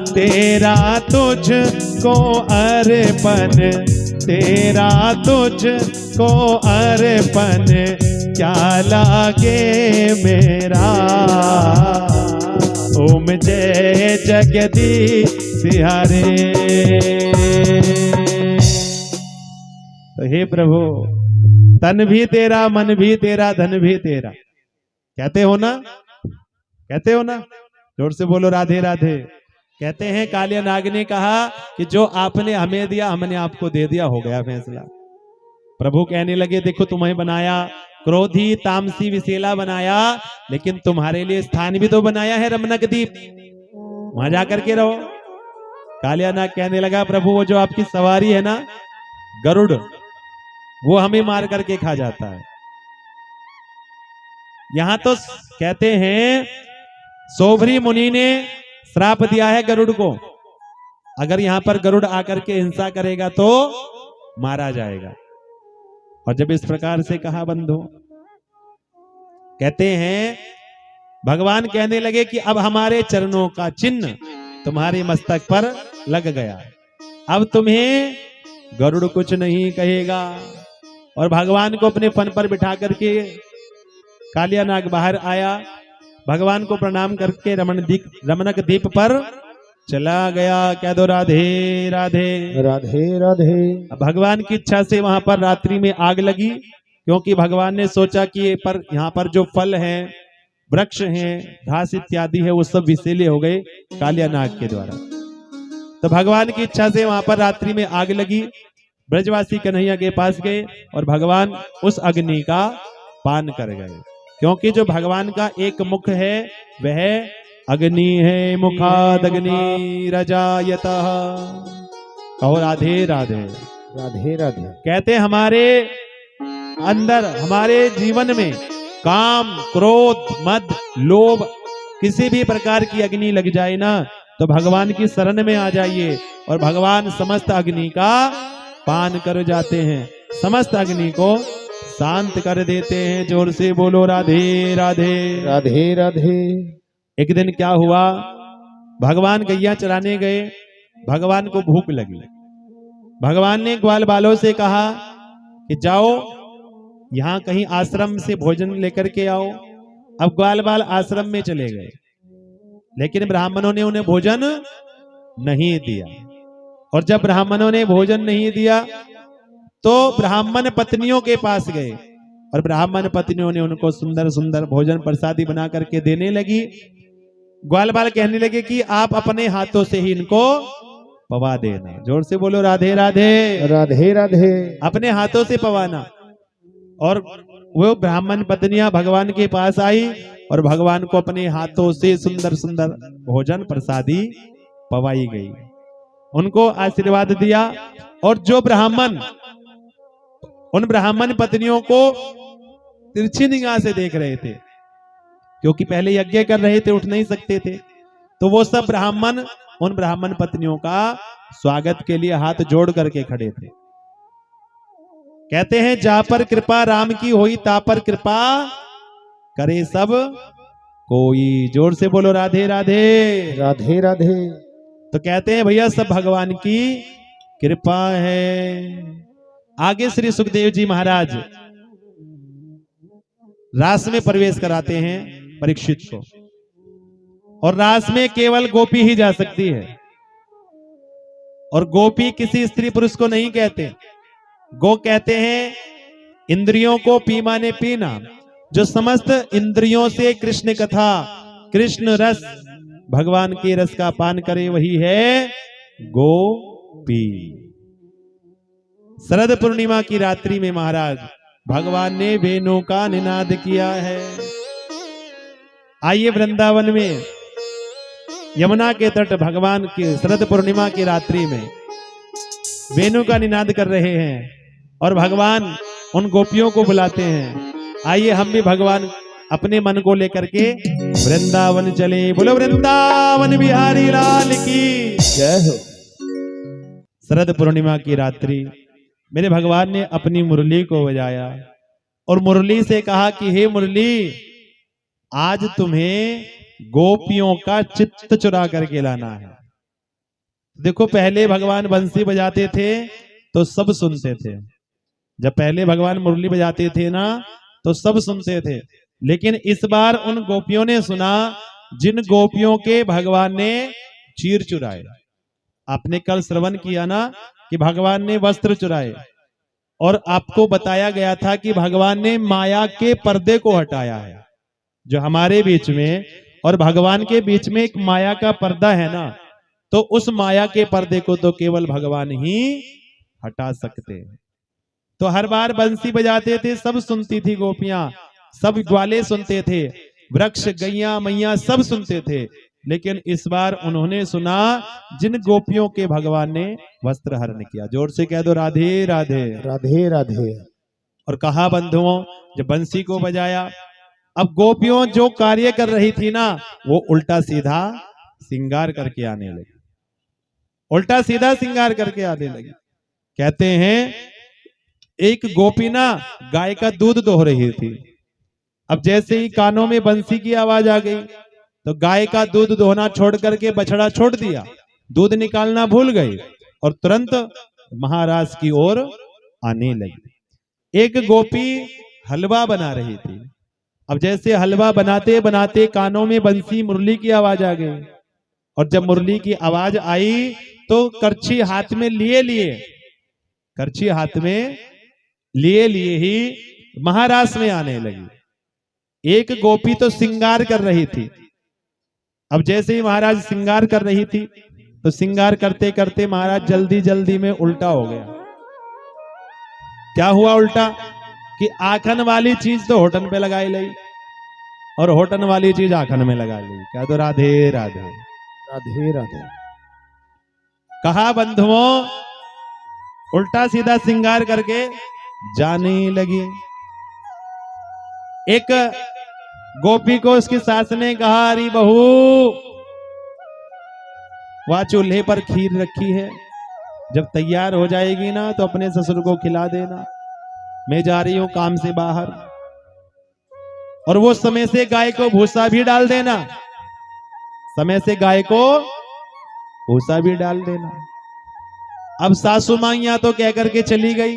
तेरा तुझको अर्पण, तेरा तुझको अर्पण, क्या लागे मेरा। ओम जय जगदीश हरे। तो हे प्रभु तन भी तेरा, मन भी तेरा, धन भी तेरा। कहते हो ना? कहते हो ना? जोर से बोलो राधे राधे। कहते हैं कालियानाग ने कहा कि जो आपने हमें दिया हमने आपको दे दिया, हो गया फैसला। प्रभु कहने लगे देखो तुम्हें बनाया, क्रोधी तामसी विषैला बनाया, लेकिन तुम्हारे लिए स्थान भी तो बनाया है रमणक द्वीप, वहां जाकर के रहो। कालियानाग कहने लगा प्रभु वो जो आपकी सवारी है ना गरुड़, वो हमें मार करके खा जाता है। यहां तो कहते हैं सोभरी मुनि ने श्राप दिया है गरुड़ को, अगर यहां पर गरुड़ आकर के हिंसा करेगा तो मारा जाएगा। और जब इस प्रकार से कहा बंधु, कहते हैं भगवान कहने लगे कि अब हमारे चरणों का चिन्ह तुम्हारे मस्तक पर लग गया, अब तुम्हें गरुड़ कुछ नहीं कहेगा। और भगवान को अपने फन पर बिठा करके कालियानाग बाहर आया, भगवान को प्रणाम करके रमणक द्वीप पर चला गया। कह दो राधे राधे राधे राधे। भगवान की इच्छा से वहां पर रात्रि में आग लगी, क्योंकि भगवान ने सोचा कि यहाँ पर जो फल हैं, वृक्ष हैं, घास इत्यादि है, वो सब विषैले हो गए कालियानाग के द्वारा। तो भगवान की इच्छा से वहां पर रात्रि में आग लगी। ब्रजवासी कन्हैया के पास गए और भगवान उस अग्नि का पान कर गए, क्योंकि जो भगवान का एक मुख है वह अग्नि है। मुखाद अग्नि रजायतः। कहो राधे राधे राधे राधे। कहते हमारे अंदर, हमारे जीवन में काम, क्रोध, मद, लोभ, किसी भी प्रकार की अग्नि लग जाए ना, तो भगवान की शरण में आ जाइए और भगवान समस्त अग्नि का पान कर जाते हैं, समस्त अग्नि को शांत कर देते हैं। जोर से बोलो राधे राधे राधे राधे। एक दिन क्या हुआ, भगवान गैया चराने गए, भगवान को भूख लगी। भगवान ने ग्वाल बालों से कहा कि जाओ यहाँ कहीं आश्रम से भोजन लेकर के आओ। अब ग्वाल बाल आश्रम में चले गए, लेकिन ब्राह्मणों ने उन्हें भोजन नहीं दिया। और जब ब्राह्मणों ने भोजन नहीं दिया तो ब्राह्मण पत्नियों के पास गए और ब्राह्मण पत्नियों ने उनको सुंदर सुंदर भोजन प्रसादी बना करके देने लगी। ग्वाल बाल कहने लगे कि आप अपने हाथों से ही इनको पवा देना। जोर से बोलो राधे राधे राधे राधे। अपने हाथों से पवाना। और वो ब्राह्मण पत्नियां भगवान के पास आई और भगवान को अपने हाथों से सुंदर सुंदर भोजन प्रसादी पवाई गई, उनको आशीर्वाद दिया। और जो ब्राह्मण उन ब्राह्मण पत्नियों को तिरछी निगाह से देख रहे थे, क्योंकि पहले यज्ञ कर रहे थे, उठ नहीं सकते थे, तो वो सब ब्राह्मण उन ब्राह्मण पत्नियों का स्वागत के लिए हाथ जोड़ करके खड़े थे। कहते हैं जा पर कृपा राम की होई ता पर कृपा करे सब कोई। जोर से बोलो राधे राधे। राधे राधे। तो कहते हैं भैया सब भगवान की कृपा है। आगे श्री सुखदेव जी महाराज रास में प्रवेश कराते हैं परीक्षित को, और रास में केवल गोपी ही जा सकती है, और गोपी किसी स्त्री पुरुष को नहीं कहते। गो कहते हैं इंद्रियों को पी माने पीना, जो समस्त इंद्रियों से कृष्ण कथा कृष्ण रस भगवान के रस का पान करे वही है गोपी। शरद पूर्णिमा की रात्रि में महाराज भगवान ने वेणु का निनाद किया है। आइए वृंदावन में यमुना के तट भगवान की शरद पूर्णिमा की रात्रि में वेणु का निनाद कर रहे हैं, और भगवान उन गोपियों को बुलाते हैं। आइए हम भी भगवान अपने मन को लेकर के वृंदावन चले। बोलो वृंदावन बिहारी लाल की जय हो। शरद पूर्णिमा की रात्रि मेरे भगवान ने अपनी मुरली को बजाया, और मुरली से कहा कि हे मुरली, आज तुम्हें गोपियों का चित्त चुरा करके लाना है। देखो पहले भगवान बंसी बजाते थे तो सब सुनते थे, जब पहले भगवान मुरली बजाते थे ना तो सब सुनते थे, लेकिन इस बार उन गोपियों ने सुना जिन गोपियों के भगवान ने चीर चुराए। आपने कल श्रवण किया ना कि भगवान ने वस्त्र चुराए, और आपको बताया गया था कि भगवान ने माया के पर्दे को हटाया है, जो हमारे बीच में और भगवान के बीच में एक माया का पर्दा है ना, तो उस माया के पर्दे को तो केवल भगवान ही हटा सकते हैं। तो हर बार बंसी बजाते थे, सब सुनती थी गोपियां, सब ग्वाले सुनते थे, वृक्ष गैया मैया सब सुनते थे, लेकिन इस बार उन्होंने सुना जिन गोपियों के भगवान ने वस्त्र हरण किया। जोर से कह दो राधे राधे। राधे राधे। और कहा बंधुओं, जब बंसी को बजाया, अब गोपियों जो कार्य कर रही थी ना वो उल्टा सीधा श्रृंगार करके आने लगी, उल्टा सीधा श्रृंगार करके आने लगी। कहते हैं एक गोपी ना गाय का दूध दोह रही थी। अब जैसे ही कानों में बंसी की आवाज आ गई तो गाय का दूध दोहना छोड़ करके बछड़ा छोड़ दिया, दूध निकालना भूल गई और तुरंत महाराज की ओर आने लगी। एक गोपी हलवा बना रही थी। अब जैसे हलवा बनाते बनाते कानों में बंसी मुरली की आवाज आ गई, और जब मुरली की आवाज आई तो करछी हाथ में लिए लिए करछी हाथ में लिए लिए ही महाराज में आने लगी। एक गोपी तो श्रृंगार कर रही थी। अब जैसे ही महाराज श्रृंगार कर रही थी तो श्रृंगार करते करते महाराज जल्दी जल्दी में उल्टा हो गया। क्या हुआ उल्टा कि आखन वाली चीज तो होठन पे लगाई ली और होठन वाली चीज आखन में लगा ली। क्या तो राधे राधे। राधे राधे। कहा बंधुओं, उल्टा सीधा श्रृंगार करके जाने लगी। एक गोपी को उसकी सास ने कहा, अरे बहू, वह चूल्हे पर खीर रखी है, जब तैयार हो जाएगी ना तो अपने ससुर को खिला देना, मैं जा रही हूं काम से बाहर। और वो समय से गाय को भूसा भी डाल देना, समय से गाय को भूसा भी डाल देना। अब सासू मैया तो कह करके चली गई।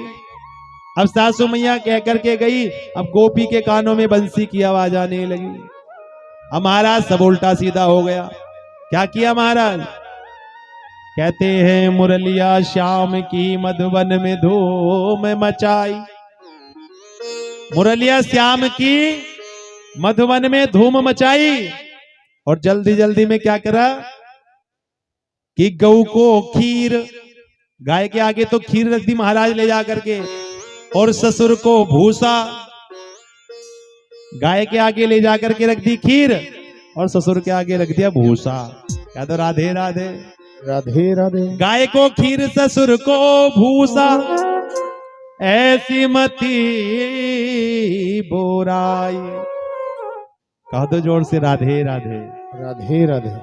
अब सासू मैया कह करके गई, अब गोपी के कानों में बंसी की आवाज आने लगी। अब महाराज सब उल्टा सीधा हो गया। क्या किया महाराज? कहते हैं मुरलिया श्याम की मधुवन में धूम मचाई। मुरलिया श्याम की मधुवन में धूम मचाई, और जल्दी जल्दी में क्या करा कि गऊ को खीर, गाय के आगे तो खीर रख दी महाराज ले जा करके, और ससुर को भूसा, गाय के आगे ले जाकर के रख दी खीर और ससुर के आगे रख दिया भूसा। क्या तो राधे राधे। राधे राधे। गाय को खीर ससुर को भूसा, ऐसी मती बोराई। कह दो जोर से राधे राधे। राधे राधे।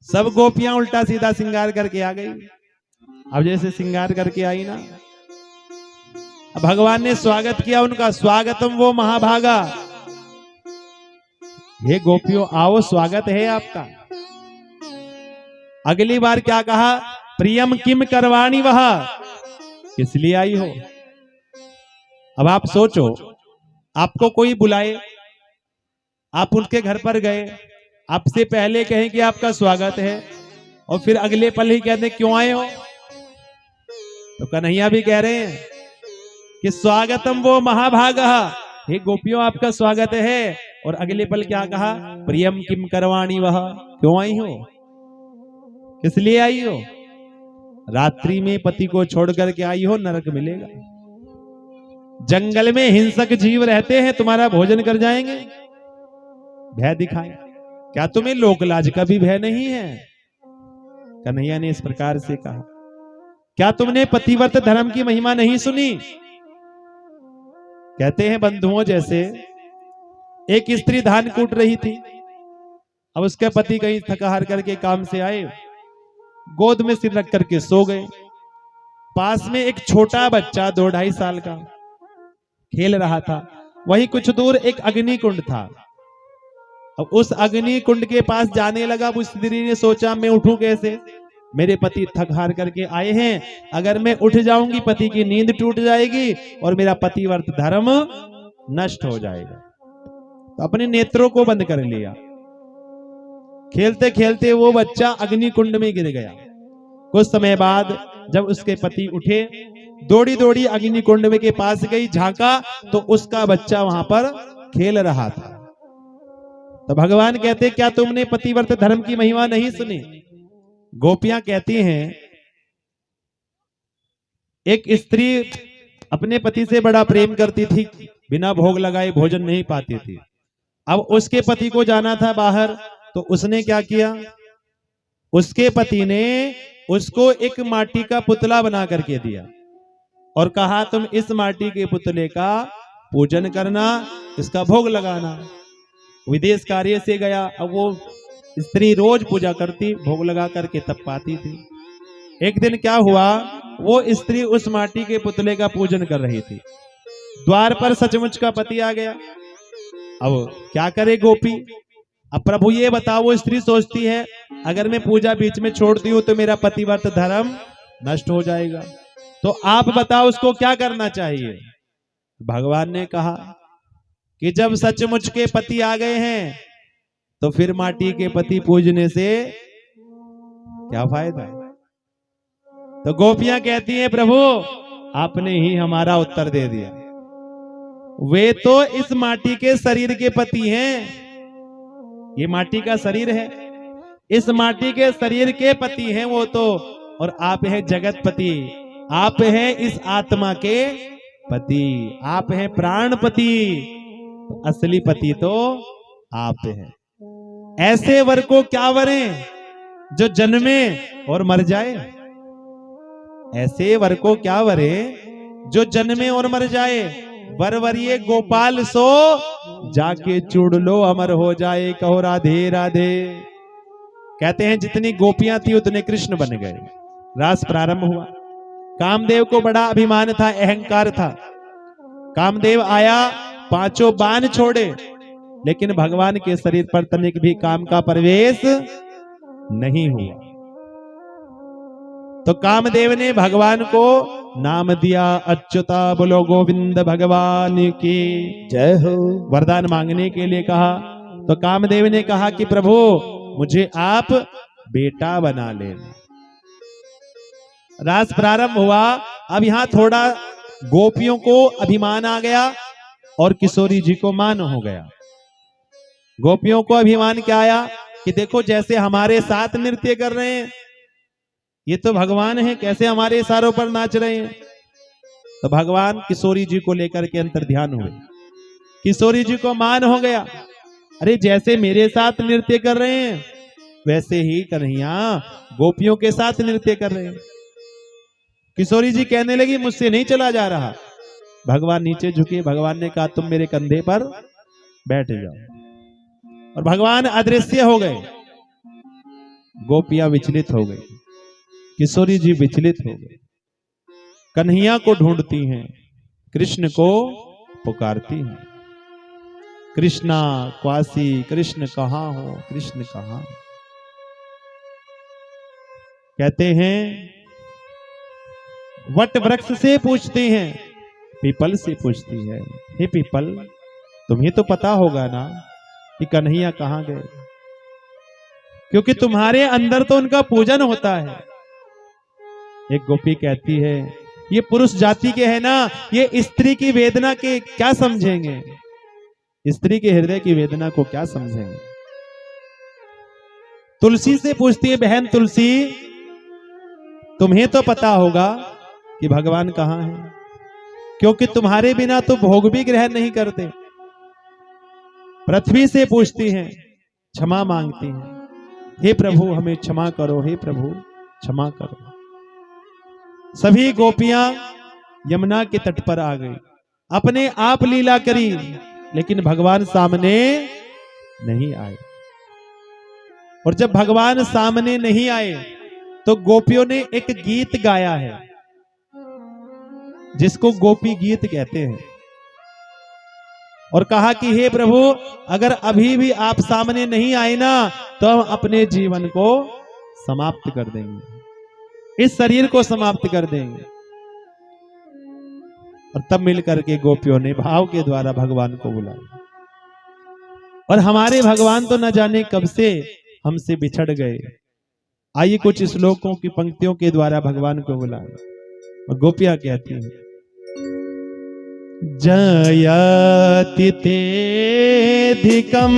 सब गोपियां उल्टा सीधा श्रृंगार करके आ गई। अब जैसे श्रृंगार करके आई ना, अब भगवान ने स्वागत किया उनका, स्वागतम वो महाभागा, हे गोपियों आओ स्वागत है आपका। अगली बार क्या कहा, प्रियम किम करवाणी वह, किस लिए आई हो। अब आप सोचो, आपको कोई बुलाए, आप उनके घर पर गए, आपसे पहले कहें कि आपका स्वागत है और फिर अगले पल ही कहते क्यों आए हो। तो कन्हैया भी कह रहे हैं कि स्वागतम वो महाभागा, हे गोपियों आपका स्वागत है, और अगले पल क्या कहा, प्रियम किम करवाणी वह, क्यों आई हो, किस लिए आई हो। रात्रि में पति को छोड़ करके आई हो, नरक मिलेगा। जंगल में हिंसक जीव रहते हैं, तुम्हारा भोजन कर जाएंगे। भय दिखाए, क्या तुम्हें लोकलाज का भी भय नहीं है। कन्हैया ने इस प्रकार से कहा, क्या तुमने पतिव्रत धर्म की महिमा नहीं सुनी। कहते हैं बंधुओं, जैसे एक स्त्री धान कूट रही थी, अब उसके पति कहीं थका हार करके काम से आए, गोद में सिर रख करके सो गए। पास में एक छोटा बच्चा 2-2.5 साल का खेल रहा था। वहीं कुछ दूर एक अग्नि कुंड था। अब उस अग्नि कुंड के पास जाने लगा। उस स्त्री ने सोचा, मैं उठूं कैसे, मेरे पति थक हार करके आए हैं, अगर मैं उठ जाऊंगी पति की नींद टूट जाएगी और मेरा पतिव्रत धर्म नष्ट हो जाएगा। तो अपने नेत्रों को बंद कर लिया। खेलते खेलते वो बच्चा अग्नि कुंड में गिर गया। कुछ समय बाद जब उसके पति उठे, दौड़ी दौड़ी अग्नि कुंड में के पास गई, झांका तो उसका बच्चा वहां पर खेल रहा था। तो भगवान कहते, क्या तुमने पतिव्रत धर्म की महिमा नहीं सुनी। गोपियां कहती हैं, एक स्त्री अपने पति से बड़ा प्रेम करती थी, बिना भोग लगाए भोजन नहीं पाती थी। अब उसके पति को जाना था बाहर, तो उसने क्या किया, उसके पति ने उसको एक माटी का पुतला बना करके दिया और कहा, तुम इस माटी के पुतले का पूजन करना, इसका भोग लगाना। विदेश कार्य से गया, अब वो स्त्री रोज पूजा करती, भोग लगा करके तब पाती थी। एक दिन क्या हुआ, वो स्त्री उस माटी के पुतले का पूजन कर रही थी। द्वार पर सचमुच का पति आ गया। अब क्या करे गोपी, अब प्रभु ये बताओ, वो स्त्री सोचती है अगर मैं पूजा बीच में छोड़ती हूं तो मेरा पतिव्रत धर्म नष्ट हो जाएगा, तो आप बताओ उसको क्या करना चाहिए। भगवान ने कहा कि जब सचमुच के पति आ गए हैं तो फिर माटी के पति पूजने से क्या फायदा है। तो गोपियां कहती हैं, प्रभु आपने ही हमारा उत्तर दे दिया, वे तो इस माटी के शरीर के पति हैं, ये माटी का शरीर है, इस माटी के शरीर के पति हैं वो तो, और आप हैं जगतपति, आप हैं इस आत्मा के पति, आप हैं प्राणपति, तो असली पति तो आप हैं। ऐसे वर को क्या वरें जो जन्मे और मर जाए, ऐसे वर को क्या वरें जो जन्मे और मर जाए। वर वरिये गोपाल सो, जाके चूड़ लो अमर हो जाए, कहो राधे राधे। कहते हैं जितनी गोपियां थी उतने कृष्ण बन गए। रास प्रारंभ हुआ। कामदेव को बड़ा अभिमान था, अहंकार था। कामदेव आया, 5 बाण छोड़े, लेकिन भगवान के शरीर पर तनिक भी काम का प्रवेश नहीं हुआ। तो कामदेव ने भगवान को नाम दिया अच्युता, बोलो गोविंद भगवान की जय हो। वरदान मांगने के लिए कहा। तो कामदेव ने कहा कि प्रभु मुझे आप बेटा बना लेना। रास प्रारंभ हुआ। अब यहां थोड़ा गोपियों को अभिमान आ गया और किशोरी जी को मान हो गया। गोपियों को अभिमान क्या आया कि देखो जैसे हमारे साथ नृत्य कर रहे हैं, ये तो भगवान है, कैसे हमारे इशारों पर नाच रहे हैं। तो भगवान किशोरी जी को लेकर के अंतर ध्यान हुए। किशोरी जी को मान हो गया, अरे जैसे मेरे साथ नृत्य कर रहे हैं वैसे ही कन्हैया गोपियों के साथ नृत्य कर रहे हैं। किशोरी जी कहने लगी मुझसे नहीं चला जा रहा। भगवान नीचे झुके, भगवान ने कहा तुम मेरे कंधे पर बैठ जाओ, और भगवान अदृश्य हो गए। गोपियां विचलित हो गई, किशोरी जी विचलित हो गई, कन्हैया को ढूंढती हैं, कृष्ण को पुकारती हैं, कृष्णा क्वासी, कृष्ण कहाँ हो, कृष्ण कहाँ। कहते हैं वट वृक्ष से पूछती हैं, पीपल से पूछती है, हे पीपल तुम्हें तो पता होगा ना कि कन्हैया कहाँ गए, क्योंकि तुम्हारे अंदर तो उनका पूजन होता है। एक गोपी कहती है ये पुरुष जाति के है ना, ये स्त्री की वेदना के क्या समझेंगे, स्त्री के हृदय की वेदना को क्या समझेंगे। तुलसी से पूछती है, बहन तुलसी तुम्हें तो पता होगा कि भगवान कहाँ है, क्योंकि तुम्हारे बिना तो भोग भी ग्रहण नहीं करते। पृथ्वी से पूछती हैं, क्षमा मांगती हैं, हे प्रभु हमें क्षमा करो, हे प्रभु क्षमा करो। सभी गोपियां यमुना के तट पर आ गई, अपने आप लीला करी, लेकिन भगवान सामने नहीं आए। और जब भगवान सामने नहीं आए तो गोपियों ने एक गीत गाया है जिसको गोपी गीत कहते हैं, और कहा कि हे प्रभु अगर अभी भी आप सामने नहीं आए ना तो हम अपने जीवन को समाप्त कर देंगे, इस शरीर को समाप्त कर देंगे। और तब मिलकर के गोपियों ने भाव के द्वारा भगवान को बुलाया। और हमारे भगवान तो न जाने कब से हमसे बिछड़ गए। आइए कुछ श्लोकों की पंक्तियों के द्वारा भगवान को बुलाया। और गोपियां कहती हैं, जयति तेधिकम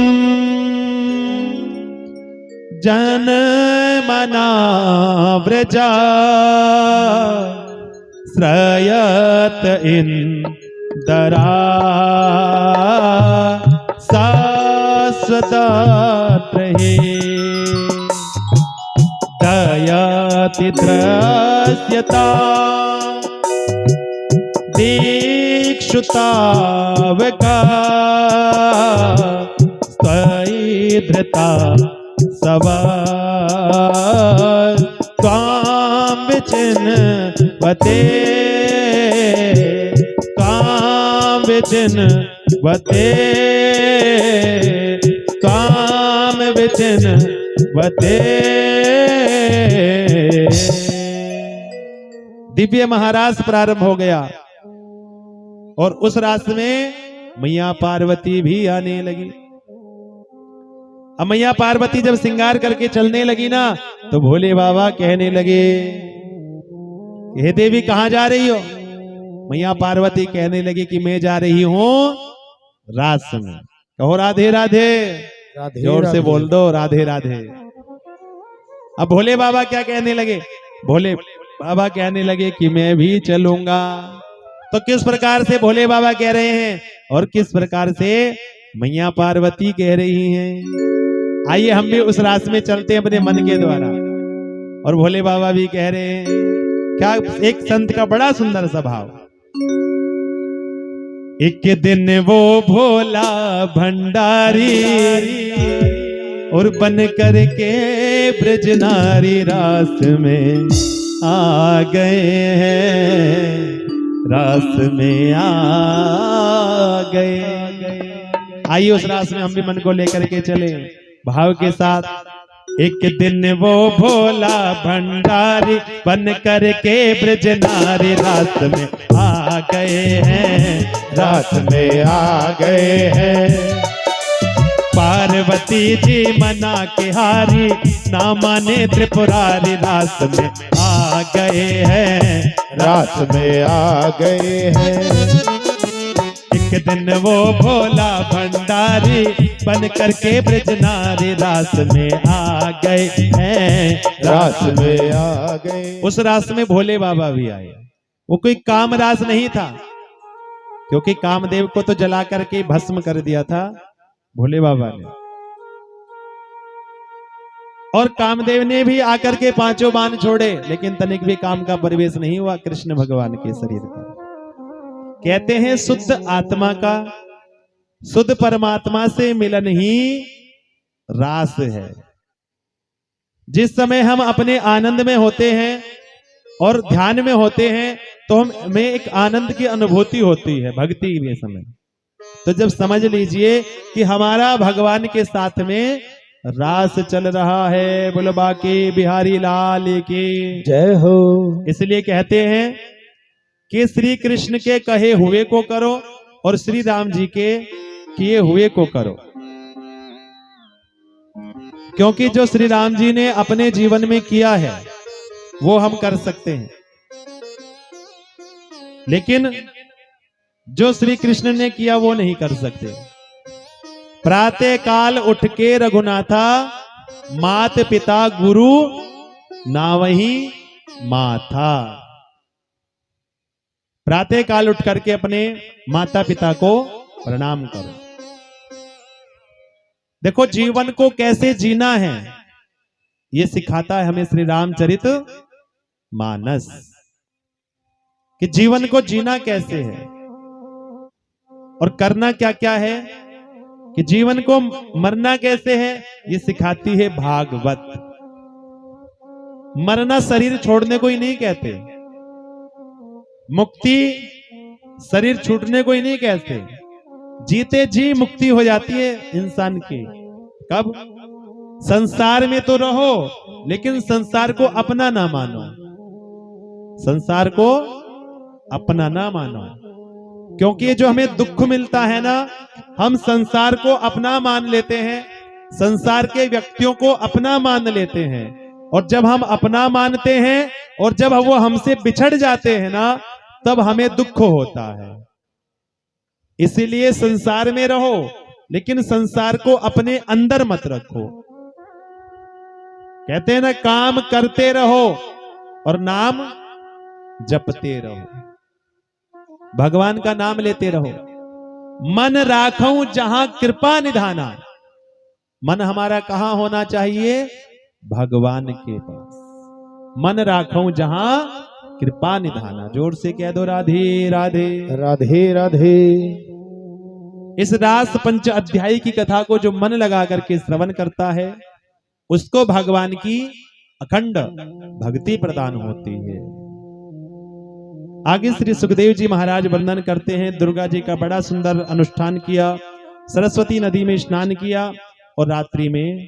जन मना व्रजा श्रयत इंदरा शाश्वत रहे दयाति द्रस्यता दीक्षुतावका स्वैधृता सवार त्वां विचिन्वते त्वां विचिन्वते त्वां विचिन्वते। दिव्य महाराज प्रारंभ हो गया और उस रास में मैया पार्वती भी आने लगी। अब मैया पार्वती जब श्रृंगार करके चलने लगी ना तो भोले बाबा कहने लगे, हे देवी कहां जा रही हो। मैया पार्वती कहने लगी कि मैं जा रही हूं रास में। कहो राधे राधे, जोर से बोल दो राधे राधे। अब भोले बाबा क्या कहने लगे, भोले बाबा कहने लगे कि मैं भी चलूंगा। तो किस प्रकार से भोले बाबा कह रहे हैं और किस प्रकार से मैया पार्वती कह रही हैं। आइए हम भी उस रास में चलते हैं अपने मन के द्वारा। और भोले बाबा भी कह रहे हैं, क्या एक संत का बड़ा सुंदर स्वभाव। एक दिन वो भोला भंडारी और बन करके ब्रजनारी रास में आ गए हैं, रास में आ गए। आइए उस रास में हम भी मन को लेकर के चले भाव के साथ। एक दिन वो भोला भंडारी बन करके ब्रजनारी रास में आ गए हैं, रास में आ गए हैं। पार्वती जी मना के हारी ना माने त्रिपुरारी रास में आ गए हैं, रास में आ गए हैं। एक दिन वो भोला भंडारी बन करके ब्रजनारी रास में आ गए हैं, रास में आ गए। उस रास में भोले बाबा भी आए। वो कोई काम रास नहीं था, क्योंकि कामदेव को तो जला करके भस्म कर दिया था भोले बाबा ने। और कामदेव ने भी आकर के पांचों बाण छोड़े, लेकिन तनिक भी काम का प्रवेश नहीं हुआ कृष्ण भगवान के शरीर पर। कहते हैं शुद्ध आत्मा का शुद्ध परमात्मा से मिलन ही रास है। जिस समय हम अपने आनंद में होते हैं और ध्यान में होते हैं तो हमें एक आनंद की अनुभूति होती है भक्ति के समय। तो जब समझ लीजिए कि हमारा भगवान के साथ में रास चल रहा है, बोलो बाकी बिहारी लाल की जय हो। इसलिए कहते हैं कि श्री कृष्ण के कहे हुए को करो और श्री राम जी के किए हुए को करो, क्योंकि जो श्री राम जी ने अपने जीवन में किया है वो हम कर सकते हैं, लेकिन जो श्री कृष्ण ने किया वो नहीं कर सकते। प्रातः काल उठ के रघुनाथा, मात पिता गुरु नावही माथा। प्रातः काल उठ करके अपने माता पिता को प्रणाम करो। देखो जीवन को कैसे जीना है ये सिखाता है हमें श्री रामचरित मानस, कि जीवन को जीना कैसे है और करना क्या क्या है, कि जीवन को मरना कैसे है ये सिखाती है भागवत। मरना शरीर छोड़ने को ही नहीं कहते, मुक्ति शरीर छूटने को ही नहीं कहते, जीते जी मुक्ति हो जाती है इंसान की। कब? संसार में तो रहो लेकिन संसार को अपना ना मानो, संसार को अपना ना मानो, क्योंकि ये जो हमें दुख मिलता है ना, हम संसार को अपना मान लेते हैं, संसार के व्यक्तियों को अपना मान लेते हैं, और जब हम अपना मानते हैं और जब वो हमसे बिछड़ जाते हैं ना, तब हमें दुख होता है। इसीलिए संसार में रहो लेकिन संसार को अपने अंदर मत रखो। कहते हैं ना, काम करते रहो और नाम जपते रहो, भगवान का नाम लेते रहो। मन राखूं जहां कृपा निधाना, मन हमारा कहां होना चाहिए? भगवान के पास। मन राखूं जहां कृपा निधाना। जोर से कह दो राधे राधे राधे राधे। इस रास पंच अध्याय की कथा को जो मन लगा करके श्रवण करता है उसको भगवान की अखंड भक्ति प्रदान होती है। आगे श्री सुखदेव जी महाराज वर्णन करते हैं, दुर्गा जी का बड़ा सुंदर अनुष्ठान किया, सरस्वती नदी में स्नान किया और रात्रि में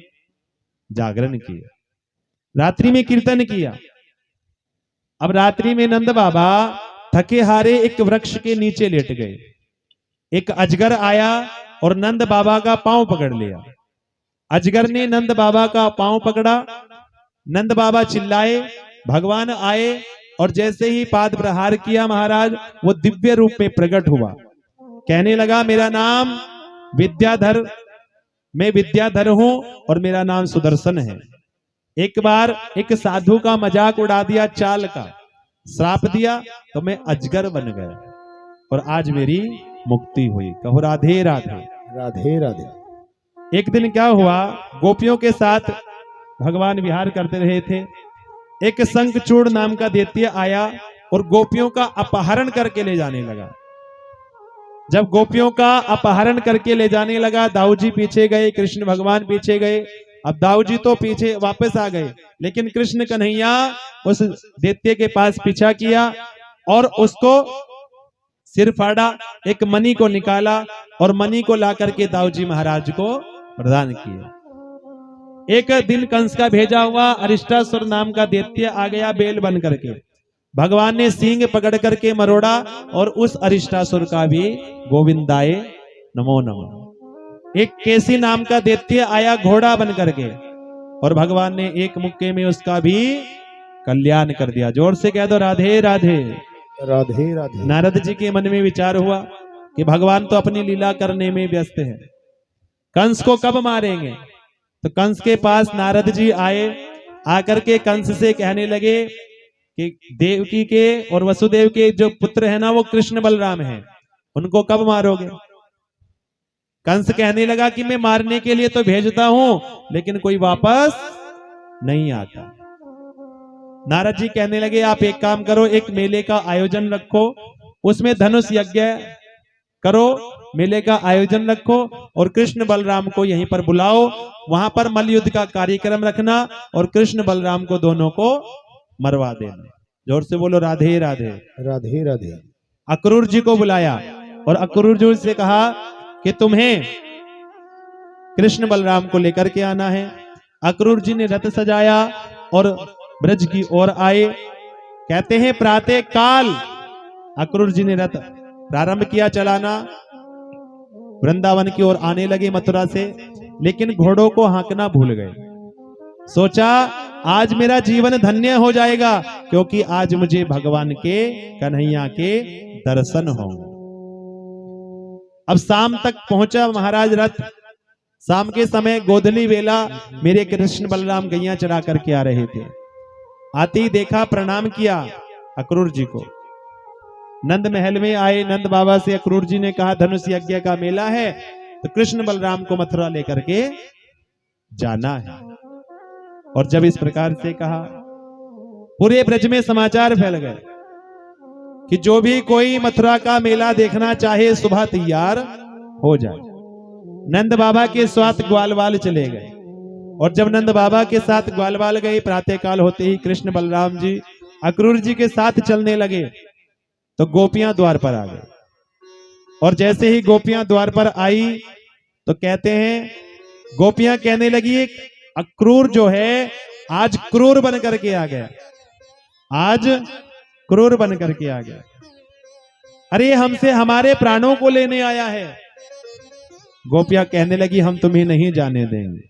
जागरण किया, रात्रि में कीर्तन किया। अब रात्रि में नंद बाबा थके हारे एक वृक्ष के नीचे लेट गए। एक अजगर आया और नंद बाबा का पांव पकड़ लिया। अजगर ने नंद बाबा का पांव पकड़ा, नंद बाबा चिल्लाए, भगवान आए और जैसे ही पाद प्रहार किया महाराज, वो दिव्य रूप में प्रकट हुआ। कहने लगा, मेरा नाम विद्याधर, मैं विद्याधर हूं और मेरा नाम सुदर्शन है। एक बार एक साधु का मजाक उड़ा दिया, चाल का श्राप दिया, तो मैं अजगर बन गया और आज मेरी मुक्ति हुई। कहो राधे राधे राधे राधे। एक दिन क्या हुआ, गोपियों के साथ भगवान विहार करते रहे थे। एक शंखचूड़ नाम का दैत्य आया और गोपियों का अपहरण करके ले जाने लगा। जब गोपियों का अपहरण करके ले जाने लगा, दाऊ जी पीछे गए, कृष्ण भगवान पीछे गए। अब दाऊ जी तो पीछे वापस आ गए, लेकिन कृष्ण कन्हैया उस दैत्य के पास पीछा किया और उसको सिर फाड़ा, एक मणि को निकाला और मणि को ला करके दाऊ जी महाराज को प्रदान किया। एक दिन कंस का भेजा हुआ अरिष्टासुर नाम का दैत्य आ गया बेल बन करके। भगवान ने सींग पकड़ करके मरोड़ा और उस अरिष्टासुर का भी गोविंदाय नमो नमः। एक केसी नाम का दैत्य आया घोड़ा बन करके और भगवान ने एक मुक्के में उसका भी कल्याण कर दिया। जोर से कह दो राधे राधे राधे राधे। नारद जी के मन में विचार हुआ कि भगवान तो अपनी लीला करने में व्यस्त है, कंस को कब मारेंगे? तो कंस के पास नारद जी आए, आकर के कंस से कहने लगे कि देवकी के और वसुदेव के जो पुत्र है ना, वो कृष्ण बलराम हैं, उनको कब मारोगे? कंस कहने लगा कि मैं मारने के लिए तो भेजता हूं लेकिन कोई वापस नहीं आता। नारद जी कहने लगे, आप एक काम करो, एक मेले का आयोजन रखो, उसमें धनुष यज्ञ करो, मेले का आयोजन रखो और कृष्ण बलराम को यहीं पर बुलाओ, वहां पर मल्लयुद्ध का कार्यक्रम रखना और कृष्ण बलराम को दोनों को मरवा देना। जोर से बोलो राधे राधे। राधे राधे। अक्रूर जी को बुलाया और अक्रूर जी से कहा कि तुम्हें कृष्ण बलराम को लेकर के आना है। अक्रूर जी ने रथ सजाया और ब्रज की ओर आए। कहते हैं प्रातः काल अक्रूर जी ने रथ प्रारंभ किया चलाना, वृंदावन की ओर आने लगे मथुरा से, लेकिन घोड़ों को हाँकना भूल गए। सोचा आज मेरा जीवन धन्य हो जाएगा क्योंकि आज मुझे भगवान के कन्हैया के दर्शन होंगे। अब शाम तक पहुंचा महाराज रथ। शाम के समय गोधली वेला मेरे कृष्ण बलराम गैया चरा करके आ रहे थे। आते ही देखा, प्रणाम किया अक्रूर जी को। नंद महल में आए, नंद बाबा से अक्रूर जी ने कहा धनुष यज्ञ का मेला है तो कृष्ण बलराम को मथुरा लेकर के जाना है। और जब इस प्रकार से कहा, पूरे ब्रज में समाचार फैल गए कि जो भी कोई मथुरा का मेला देखना चाहे सुबह तैयार हो जाए। नंद बाबा के साथ ग्वालवाल चले गए और जब नंद बाबा के साथ ग्वालवाल गए, प्रातः काल होते ही कृष्ण बलराम जी अक्रूर जी के साथ चलने लगे तो गोपियां द्वार पर आ गई। और जैसे ही गोपियां द्वार पर आई तो कहते हैं, गोपियां कहने लगी अक्रूर जो है आज क्रूर बन करके आ गया, आज क्रूर बन करके आ गया। अरे हमसे हमारे प्राणों को लेने आया है। गोपियां कहने लगी हम तुम्हें नहीं जाने देंगे।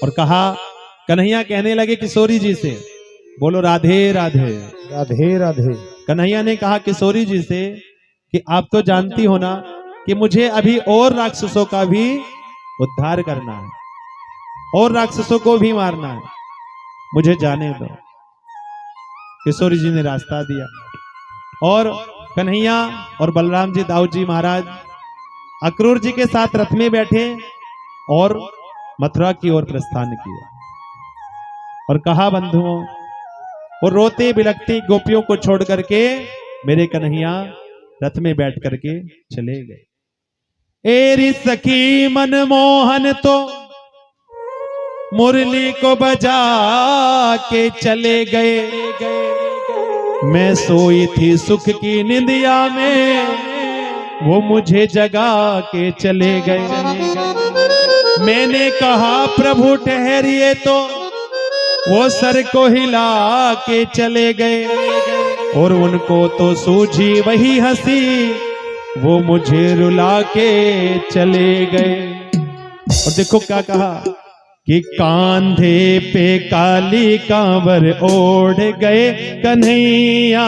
और कहा, कन्हैया कहने लगे किशोरी जी से, बोलो राधे राधे। राधे राधे। कन्हैया ने कहा किशोरी जी से कि आप तो जानती हो ना कि मुझे अभी और राक्षसों का भी उद्धार करना है और राक्षसों को भी मारना है, मुझे जाने दो। किशोरी जी ने रास्ता दिया और कन्हैया और बलराम जी, दाऊद जी महाराज अक्रूर जी के साथ रथ में बैठे और मथुरा की ओर प्रस्थान किया। और कहा बंधुओं, वो रोते बिलखती गोपियों को छोड़ करके मेरे कन्हैया रथ में बैठ करके चले गए। एरी सखी मनमोहन तो मुरली को बजा के चले गए। मैं सोई थी सुख की निंदिया में, वो मुझे जगा के चले गए। मैंने कहा प्रभु ठहरिए तो वो सर को हिला के चले गए और उनको तो सूझी वही हंसी, वो मुझे रुला के चले गए। और देखो क्या कहा कि कांधे पे काली कांवर ओढ़ गए कन्हैया,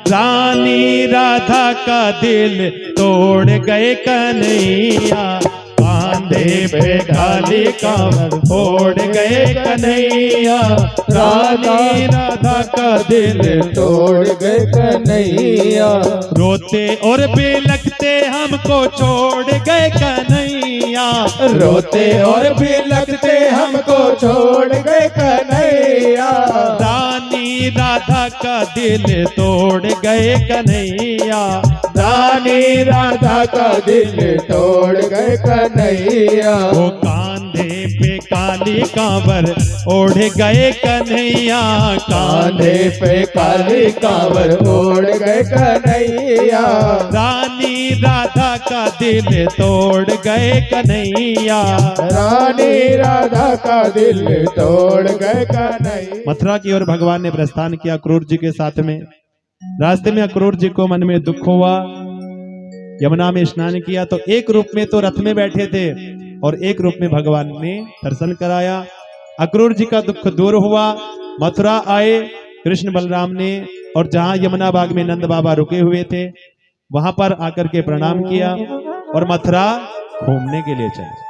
रानी राधा का दिल तोड़ गए कन्हैया। कांधे पे काली कांवर ओढ़ गए कन्हैया, रानी राधा का दिल तोड़ गए कन्हैया। रोते और बिलखते हमको छोड़ गए कन्हैया, रोते और बिलखते हमको छोड़ गए कन्हैया। रानी राधा का दिल तोड़ गए कन्हैया, रानी राधा का दिल तोड़ गए कन्हैया। वो कांधे पे काली कांवर ओढ़ गए कन्हैया, कांधे पे काली कांवर ओढ़ गए कन्हैया। रानी राधा का दिल तोड़ गए कन्हैया, रानी राधा का दिल तोड़ गए कन्हैया। मथुरा की ओर भगवान ने प्रस्थान किया अक्रूर जी के साथ में। रास्ते में अक्रूर जी को मन में दुख हुआ, यमुना में स्नान किया तो एक रूप में तो रथ में बैठे थे और एक रूप में भगवान ने दर्शन कराया। अक्रूर जी का दुख दूर हुआ, मथुरा आए कृष्ण बलराम ने और जहां यमुना बाग में नंद बाबा रुके हुए थे वहां पर आकर के प्रणाम किया और मथुरा घूमने के लिए चले।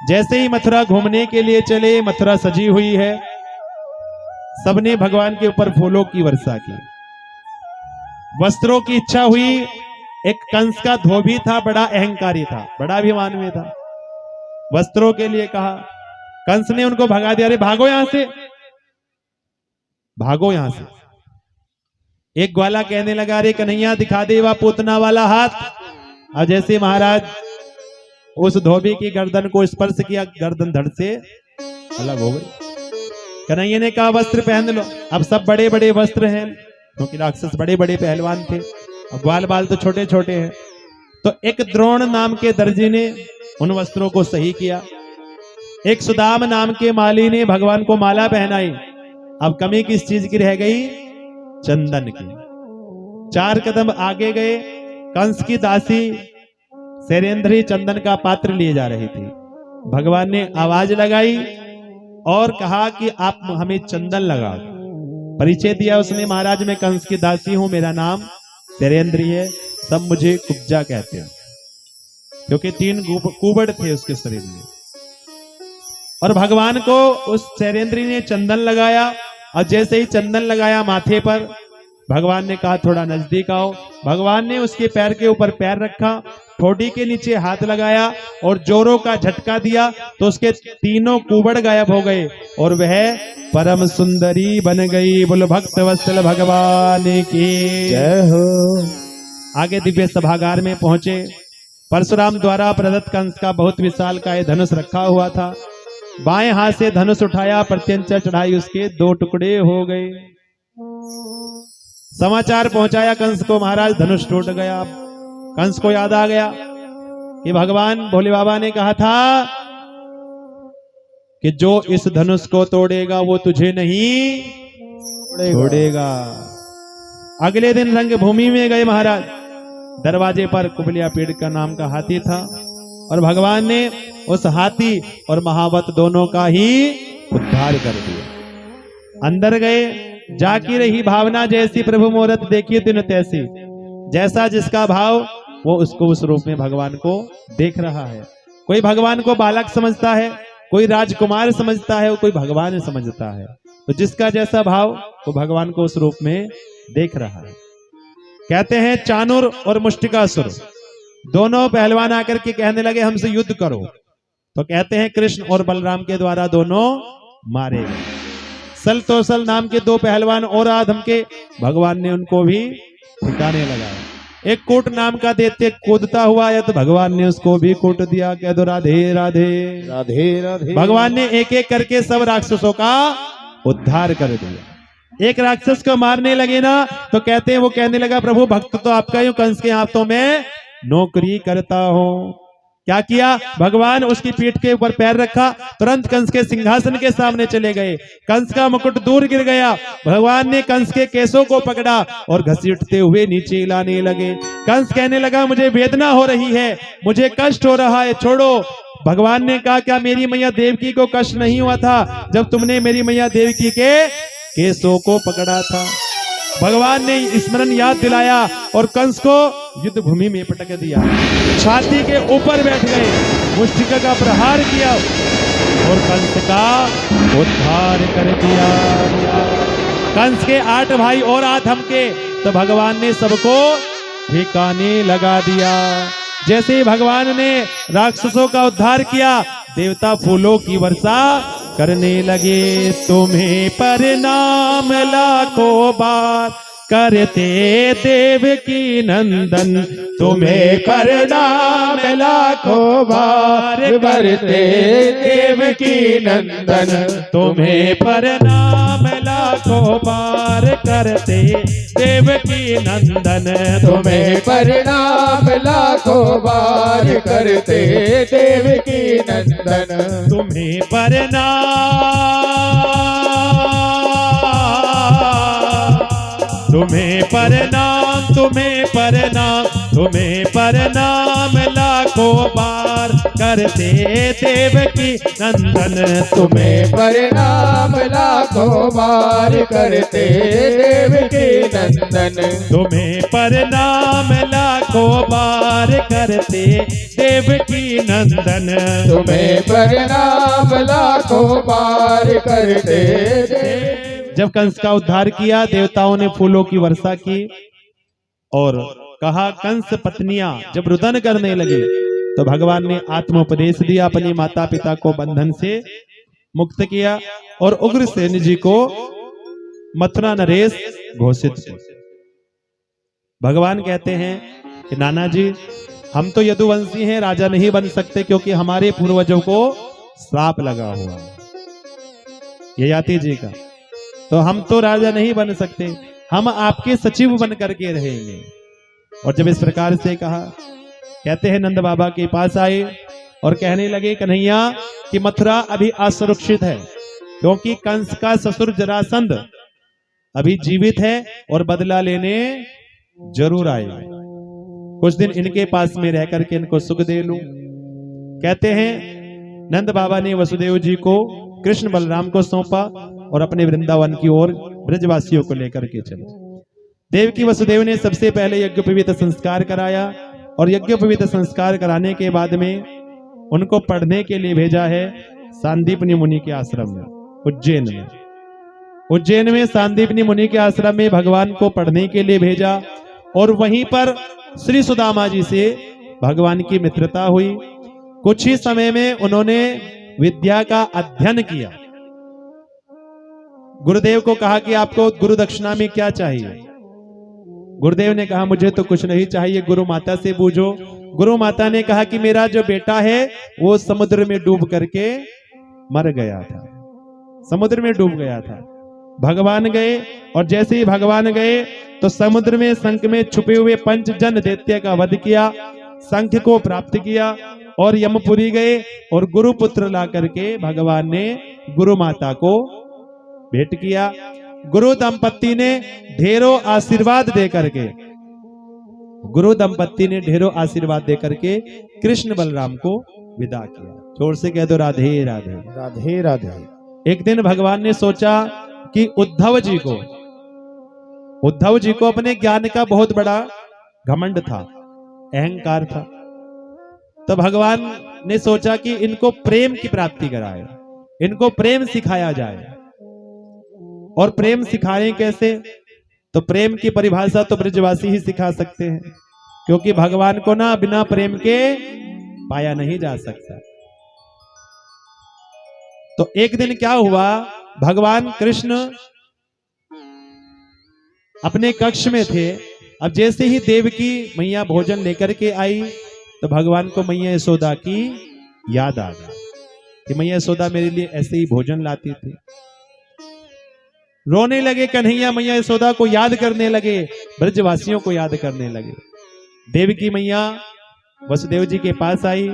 जैसे ही मथुरा घूमने के लिए चले, मथुरा सजी हुई है, सबने भगवान के ऊपर फूलों की वर्षा की, वस्त्रों की इच्छा हुई। एक कंस का धोबी था, बड़ा अहंकारी था, बड़ा अभिमानी था, वस्त्रों के लिए कहा। कंस ने उनको भगा दिया, अरे भागो यहां से, भागो यहां से। एक ग्वाला कहने लगा, अरे कन्हैया दिखा दे वह पूतना वाला हाथ। और जैसे महाराज उस धोबी की गर्दन को स्पर्श किया, गर्दन धड़ से अलग हो गई। कन्हैया ने कहा वस्त्र पहन लो। अब सब बड़े बड़े वस्त्र हैं, क्योंकि राक्षस बड़े बड़े पहलवान थे, अब ग्वाल बाल तो छोटे छोटे हैं। तो एक द्रोण नाम के दर्जी ने उन वस्त्रों को सही किया। एक सुदाम नाम के माली ने भगवान को माला पहनाई। अब कमी किस चीज की रह गई? चंदन की। 4 कदम आगे गए, कंस की दासी शैलेंद्री चंदन का पात्र लिए जा रही थी। भगवान ने आवाज लगाई और कहा कि आप हमें चंदन लगाओ। परिचय दिया उसने, महाराज मैं कंस की दासी हूं, मेरा नाम शैलेंद्री है, सब मुझे कुब्जा कहते हैं, क्योंकि 3 कुबड़ थे उसके शरीर में। और भगवान को उस शैलेंद्री ने चंदन लगाया, और जैसे ही चंदन लगाया माथे पर, भगवान ने कहा थोड़ा नजदीक आओ। भगवान ने उसके पैर के ऊपर पैर रखा, ठोडी के नीचे हाथ लगाया और जोरों का झटका दिया, तो उसके 3 कुबड़ गायब हो गए और वह परम सुंदरी बन गई। बोलो भक्त वत्सल भगवान की जय हो। आगे दिव्य सभागार में पहुंचे। परशुराम द्वारा प्रदत्त कंस का बहुत विशाल का धनुष रखा हुआ था। बाएं हाथ से धनुष उठाया, प्रत्यंचा चढ़ाई, उसके 2 टुकड़े हो गए। समाचार पहुंचाया कंस को, महाराज धनुष टूट गया। कंस को याद आ गया कि भगवान भोले बाबा ने कहा था कि जो इस धनुष को तोड़ेगा वो तुझे नहीं छोड़ेगा। अगले दिन रंगभूमि में गए महाराज। दरवाजे पर कुबलिया पेड़ का नाम का हाथी था, और भगवान ने उस हाथी और महावत दोनों का ही उद्धार कर दिया। अंदर गए, जाकी रही भावना जैसी प्रभु मूरत देखी तिन तैसी। जैसा जिसका भाव वो उसको उस रूप में भगवान को देख रहा है। कोई भगवान को बालक समझता है, कोई राजकुमार समझता है, कोई भगवान समझता है। तो जिसका जैसा भाव वो भगवान को उस रूप में देख रहा है। कहते हैं चाणूर और मुष्टिकासुर दोनों पहलवान आकर के कहने लगे हमसे युद्ध करो। तो कहते हैं कृष्ण और बलराम के द्वारा दोनों मारे गए। सल तोसल नाम के 2 पहलवान और आधम के, भगवान ने उनको भी ठिकाने लगाया। एक कूट नाम का दैत्य कूदता हुआ आया, तो भगवान ने उसको भी कूट दिया। कह दो राधे राधे राधे राधे। भगवान ने एक एक करके सब राक्षसों का उद्धार कर दिया। एक राक्षस को मारने लगे ना, तो कहते हैं वो कहने लगा प्रभु भक्त तो आपका ही, कंस के हाथों में नौकरी करता हूं। क्या किया? भगवान उसकी पीठ के ऊपर पैर रखा, तुरंत कंस के सिंहासन के सामने चले गए। कंस का मुकुट दूर गिर गया। भगवान ने कंस के केसों को पकड़ा और घसीटते हुए नीचे लाने लगे। कंस कहने लगा मुझे वेदना हो रही है, मुझे कष्ट हो रहा है, छोड़ो। भगवान ने कहा क्या मेरी मैया देवकी को कष्ट नहीं हुआ था जब तुमने मेरी मैया देवकी के केसों को पकड़ा था? भगवान ने स्मरण याद दिलाया और कंस को युद्ध भूमि में पटक दिया। छाती के ऊपर बैठ गए, मुष्टिका का प्रहार किया और कंस का उद्धार कर दिया। कंस के 8 भाई और आधम के, तो भगवान ने सबको ठिकाने लगा दिया। जैसे ही भगवान ने राक्षसों का उद्धार किया, देवता फूलों की वर्षा करने लगे। तुम्हें प्रणाम लाखों बार करते देव की नंदन, तुम्हें प्रणाम लाखों बार करते देव की नंदन, तुम्हें प्रणाम लाखों बार करते देव की नंदन, तुम्हें प्रणाम लाखों बार करते देव की नंदन, तुम्हें प्रणाम, तुम्हें प्रणाम, तुम्हें प्रणाम, तुम्हें प्रणाम लाखों बार करते देव की नंदन, तुम्हें प्रणाम लाखों बार करते देव की नंदन, तुम्हें प्रणाम लाखों बार करते देव की नंदन, तुम्हें प्रणाम लाखों बार करते देव। जब कंस का उद्धार किया, देवताओं ने फूलों की वर्षा की और कहा कंस पत्नियां जब रुदन करने लगे तो भगवान ने आत्मोपदेश दिया, अपनी माता पिता को बंधन से मुक्त किया और उग्रसेन जी को मथुरा नरेश घोषित किया। भगवान कहते हैं कि नाना जी, हम तो यदुवंशी हैं, राजा नहीं बन सकते क्योंकि हमारे पूर्वजों को श्राप लगा हुआ है ययाति जी का, तो हम तो राजा नहीं बन सकते, हम आपके सचिव बन करके रहेंगे। और जब इस प्रकार से कहा, कहते हैं नंद बाबा के पास आए और कहने लगे, कन्हैया कि मथुरा अभी असुरक्षित है क्योंकि कंस का ससुर जरासंध अभी जीवित है और बदला लेने जरूर आएगा। कुछ दिन इनके पास में रह करके इनको सुख दे लूं। कहते हैं नंद बाबा ने वसुदेव जी को कृष्ण बलराम को सौंपा और अपने वृंदावन की ओर ब्रजवासियों को लेकर के चले। देवकी वसुदेव ने सबसे पहले यज्ञोपवीत संस्कार कराया और यज्ञोपवीत संस्कार कराने के बाद में उनको पढ़ने के लिए भेजा है सांदीपनी मुनि के आश्रम में, उज्जैन में। उज्जैन में सांदीपनी मुनि के आश्रम में भगवान को पढ़ने के लिए भेजा और वहीं पर श्री सुदामा जी से भगवान की मित्रता हुई। कुछ ही समय में उन्होंने विद्या का अध्ययन किया। गुरुदेव को कहा कि आपको गुरु दक्षिणा में क्या चाहिए। गुरुदेव ने कहा, मुझे तो कुछ नहीं चाहिए, गुरु माता से पूछो। गुरु माता ने कहा कि मेरा जो बेटा है वो समुद्र में डूब करके मर गया था, समुद्र में डूब गया था। भगवान गए और जैसे ही भगवान गए तो समुद्र में शंख में छुपे हुए पंचजन दैत्य का वध किया, शंख को प्राप्त किया और यमपुरी गए और गुरुपुत्र ला करके भगवान ने गुरु माता को भेंट किया। गुरु दंपत्ति ने ढेरों आशीर्वाद दे करके, गुरु दंपत्ति ने ढेरों आशीर्वाद दे करके कृष्ण बलराम को विदा किया। जोर से कह दो राधे राधे। राधे राधे। एक दिन भगवान ने सोचा कि उद्धव जी को अपने ज्ञान का बहुत बड़ा घमंड था, अहंकार था। तो भगवान ने सोचा कि इनको प्रेम की प्राप्ति कराए, इनको प्रेम सिखाया जाए। और प्रेम सिखाएं कैसे? तो प्रेम की परिभाषा तो ब्रजवासी ही सिखा सकते हैं, क्योंकि भगवान को ना बिना प्रेम के पाया नहीं जा सकता। तो एक दिन क्या हुआ, भगवान कृष्ण अपने कक्ष में थे। अब जैसे ही देवकी मैया भोजन लेकर के आई तो भगवान को मैया यशोदा की याद आ गई कि मैया यशोदा मेरे लिए ऐसे ही भोजन लाती थी। रोने लगे कन्हैया, मैया यशोदा को याद करने लगे, ब्रजवासियों को याद करने लगे। देवकी मैया वसुदेव जी के पास आई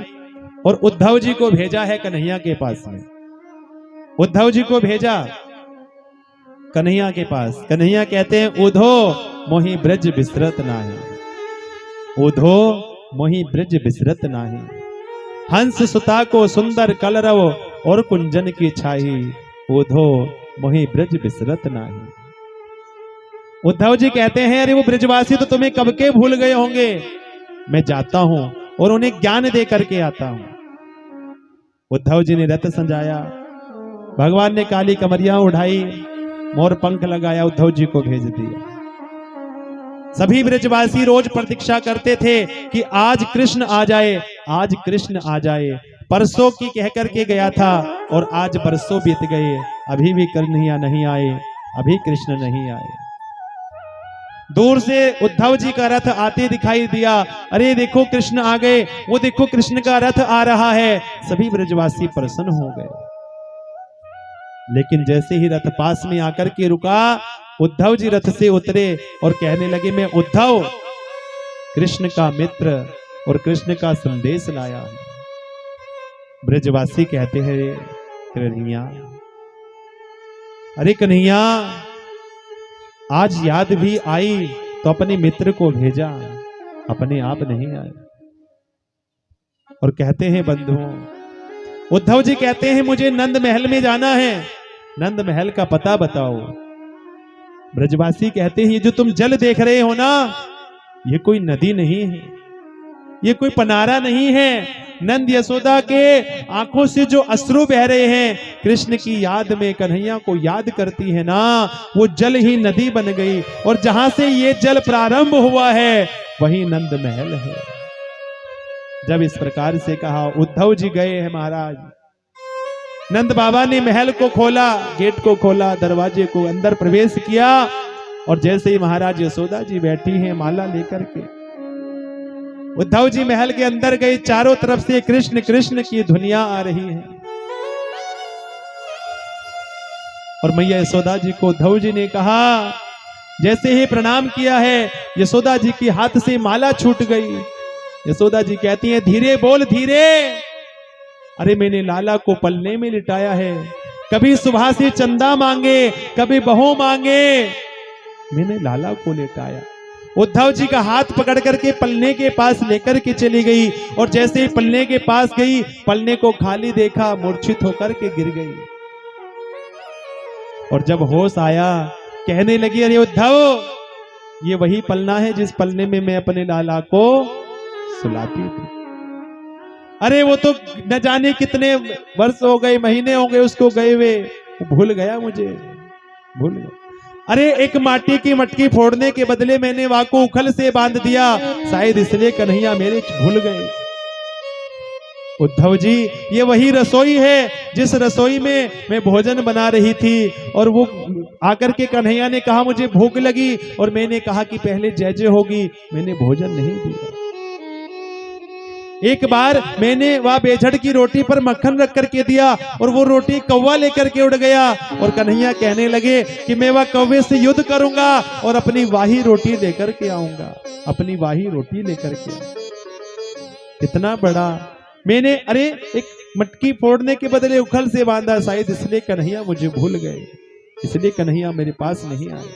और उद्धव जी को भेजा है कन्हैया के पास में। उद्धव जी को भेजा कन्हैया के पास। कन्हैया कहते हैं, उधो मोहि ब्रज बिसरत नाही, उधो मोहि ब्रज बिसरत नाही, हंस सुता को सुंदर कलरव और कुंजन की छाही, उधो मोहि ब्रज बिसरत नाही। उद्धव जी कहते हैं, अरे वो ब्रजवासी तो तुम्हें कब के भूल गए होंगे, मैं जाता हूं और उन्हें ज्ञान दे करके आता हूं। उद्धव जी ने रथ सजाया, भगवान ने काली कमरियां उठाई, मोर पंख लगाया, उद्धव जी को भेज दिया। सभी ब्रजवासी रोज प्रतीक्षा करते थे कि आज कृष्ण आ जाए, आज कृष्ण आ जाए। परसों की कह करके गया था और आज बरसों बीत गए, अभी भी कन्हैया नहीं आए, अभी कृष्ण नहीं आए। दूर से उद्धव जी का रथ आते दिखाई दिया, अरे देखो कृष्ण आ गए, वो देखो कृष्ण का रथ आ रहा है। सभी ब्रजवासी प्रसन्न हो गए। लेकिन जैसे ही रथ पास में आकर के रुका, उद्धव जी रथ से उतरे और कहने लगे, मैं उद्धव कृष्ण का मित्र और कृष्ण का संदेश लाया हूं। ब्रजवासी कहते हैं, कन्हैया, अरे कन्हैया, आज याद भी आई तो अपने मित्र को भेजा, अपने आप नहीं आए। और कहते हैं बंधुओं, उद्धव जी कहते हैं, मुझे नंद महल में जाना है, नंद महल का पता बताओ। ब्रजवासी कहते हैं, ये जो तुम जल देख रहे हो ना, ये कोई नदी नहीं है, ये कोई पनारा नहीं है। नंद यशोदा के आंखों से जो अश्रु बह रहे हैं, कृष्ण की याद में कन्हैया को याद करती है ना, वो जल ही नदी बन गई। और जहां से ये जल प्रारंभ हुआ है वही नंद महल है। जब इस प्रकार से कहा, उद्धव जी गए हैं महाराज। नंद बाबा ने महल को खोला, गेट को खोला, दरवाजे को अंदर प्रवेश किया और जैसे ही महाराज यशोदा जी बैठी हैं माला लेकर के, उद्धव जी महल के अंदर गए। चारों तरफ से कृष्ण कृष्ण की धुनिया आ रही है और मैया यशोदा जी को उद्धव जी ने कहा, जैसे ही प्रणाम किया है यशोदा जी की हाथ से माला छूट गई। यशोदा जी कहती हैं, धीरे बोल धीरे। अरे मैंने लाला को पलने में लिटाया है, कभी सुबह से चंदा मांगे कभी बहू मांगे, मैंने लाला को लेटाया। उद्धव जी का हाथ पकड़ करके पलने के पास लेकर के चली गई और जैसे ही पलने के पास गई, पलने को खाली देखा, मूर्छित होकर के गिर गई। और जब होश आया कहने लगी, अरे उद्धव, ये वही पलना है जिस पलने में मैं अपने लाला को सुलाती थी। अरे वो तो न जाने कितने वर्ष हो गए, महीने हो गए उसको गए हुए, भूल गया, मुझे भूल गया। अरे एक माटी की मटकी फोड़ने के बदले मैंने वहां को उखल से बांध दिया, शायद इसलिए कन्हैया मेरे भूल गए। उद्धव जी, ये वही रसोई है जिस रसोई में मैं भोजन बना रही थी और वो आकर के कन्हैया ने कहा मुझे भूख लगी और मैंने कहा कि पहले जय जय होगी, मैंने भोजन नहीं दिया। एक बार मैंने वह बेझड़ की रोटी पर मक्खन रख करके दिया और वो रोटी कौवा लेकर के उड़ गया और कन्हैया कहने लगे कि मैं वह कौवे से युद्ध करूंगा और अपनी वाही रोटी लेकर के आऊंगा, अपनी वाही रोटी लेकर के। इतना बड़ा मैंने, अरे एक मटकी फोड़ने के बदले उखल से बांधा, शायद इसलिए कन्हैया मुझे भूल गए, इसलिए कन्हैया मेरे पास नहीं आए।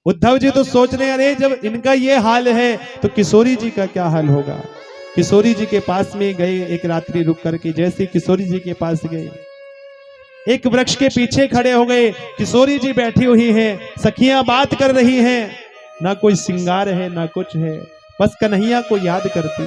उद्धव जी तो सोच रहे हैं, अरे जब इनका ये हाल है तो किशोरी जी का क्या हाल होगा। किशोरी जी के पास में गए, एक रात्रि रुक करके। जैसे किशोरी जी के पास गए, एक वृक्ष के पीछे खड़े हो गए। किशोरी जी बैठी हुई हैं, सखियां बात कर रही हैं, ना कोई श्रृंगार है ना कुछ है, बस कन्हैया को याद करती।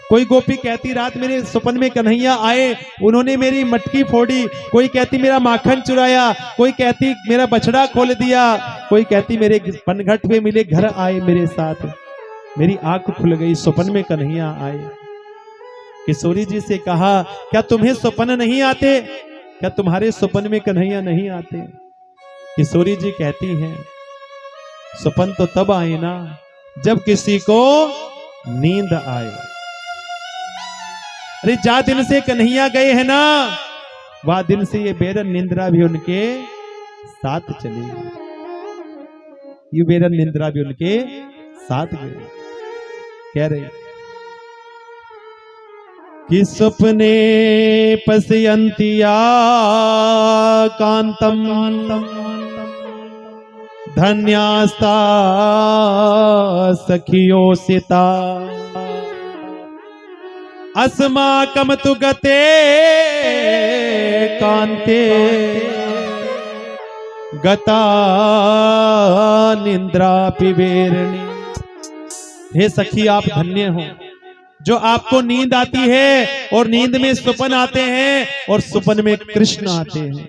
कोई गोपी कहती, रात मेरे सपन में कन्हैया आए, उन्होंने मेरी मटकी फोड़ी। कोई कहती मेरा माखन चुराया, कोई कहती मेरा बछड़ा खोल दिया, कोई कहती मेरे पनघट पे मिले घर आए मेरे साथ। मेरी आंख खुल गई, सपन में कन्हैया आए। किशोरी जी से कहा, क्या तुम्हें सपन नहीं आते? क्या तुम्हारे सपन में कन्हैया नहीं आते? किशोरी जी कहती हैं, सपन तो तब आए ना जब किसी को नींद आए। अरे जा दिन से कन्हैया गए हैं ना, वह दिन से ये बेरन निंद्रा भी उनके साथ चली गई, ये बेरन निंद्रा भी उनके साथ गई। कह रहे कि सपने पश्यन्त्या कांतम धन्यास्ता सखियोसिता अस्माकं तु गते कांते गता निंद्रा पिबेरणी। हे सखी, आप धन्य हो जो आपको नींद आती है और नींद में सुपन आते हैं और सुपन में कृष्ण आते हैं।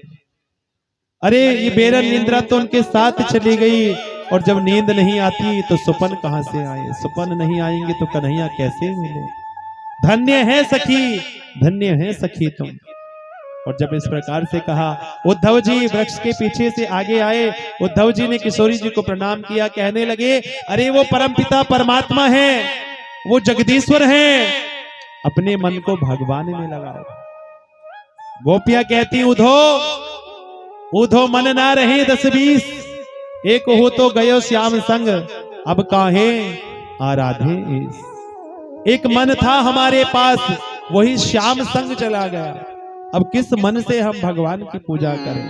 अरे ये बेरन निंद्रा तो उनके साथ चली गई और जब नींद नहीं आती तो सुपन कहां से आए? सुपन नहीं आएंगे तो कन्हैया कैसे मिले? धन्य है सखी, धन्य है सखी तुम। और जब इस प्रकार से कहा, उद्धव जी वृक्ष के पीछे से आगे आए। उद्धव जी ने किशोरी जी को प्रणाम किया, कहने लगे, अरे वो परमपिता परमात्मा है, वो जगदीश्वर हैं, अपने मन को भगवान में लगाओ। गोपियां कहती, उधो उधो मन ना रहे 10-20, एक हो तो गयो श्याम संग, अब काहे आराधे इस। एक मन था हमारे पास, वही श्याम संग चला गया, अब किस मन से हम भगवान की पूजा करें।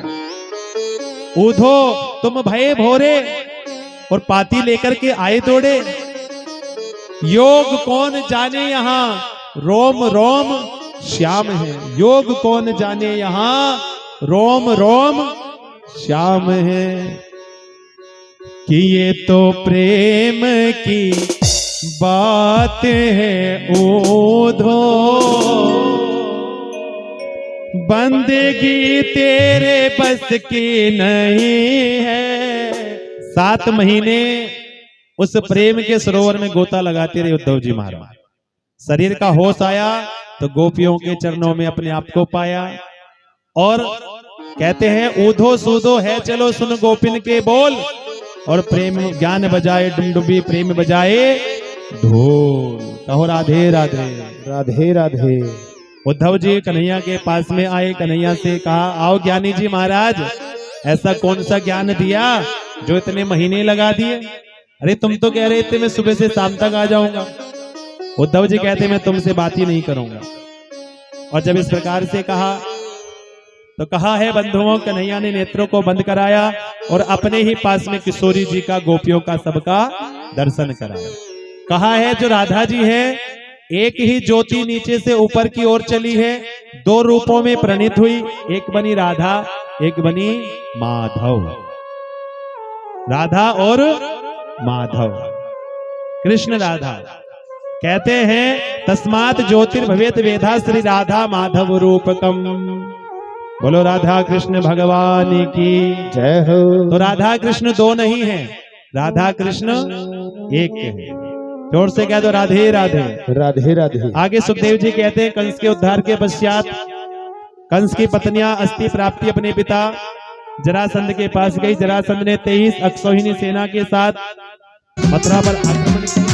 उधो तुम भये भोरे और पाती लेकर के आए दौड़े। योग कौन जाने यहाँ रोम रोम श्याम है, योग कौन जाने यहाँ रोम रोम श्याम है। कि ये तो प्रेम की बात है ओधो, बंदगी तेरे बस की नहीं है। 7 महीने उस प्रेम के सरोवर में गोता लगाते रहे उद्धव जी महाराज। शरीर का होश आया तो गोपियों के चरणों में अपने आप को पाया और कहते हैं ऊधो सूधो है चलो सुन गोपिन के बोल, और प्रेम ज्ञान बजाए डुमडुबी प्रेम बजाए ढोल। कहो राधे राधे। राधे राधे। उद्धव जी कन्हैया के पास में आए, कन्हैया से कहा आओ ज्ञानी जी महाराज, ऐसा कौन सा ज्ञान दिया जो इतने महीने लगा दिए? अरे तुम तो कह रहे थे मैं सुबह से शाम तक आ जाऊंगा। उद्धव जी कहते मैं तुमसे बात ही नहीं करूंगा। और जब इस प्रकार से कहा तो कहा है बंधुओं, कन्हैया ने नेत्रों को बंद कराया और अपने ही पास में किशोरी जी का गोपियों का सबका दर्शन कराया। कहा है जो राधा जी है एक ही ज्योति नीचे से ऊपर की ओर चली है, दो रूपों में प्रणीत हुई, एक बनी राधा एक बनी माधव। राधा और माधव, कृष्ण राधा। कहते हैं तस्मात् ज्योतिर्भवेत वेधा श्री राधा माधव रूपकम। बोलो राधा कृष्ण भगवान की जय हो। तो राधा कृष्ण दो नहीं है, राधा कृष्ण एक है। जोर से कह दो राधे राधे। राधे राधे। आगे सुखदेव जी कहते हैं कंस के उद्धार के पश्चात कंस की पत्नियां अस्थि प्राप्ति अपने पिता जरासंध के पास गई। जरासंध ने 23 अक्षौहिणी सेना के साथ मथुरा पर आक्रमण किया।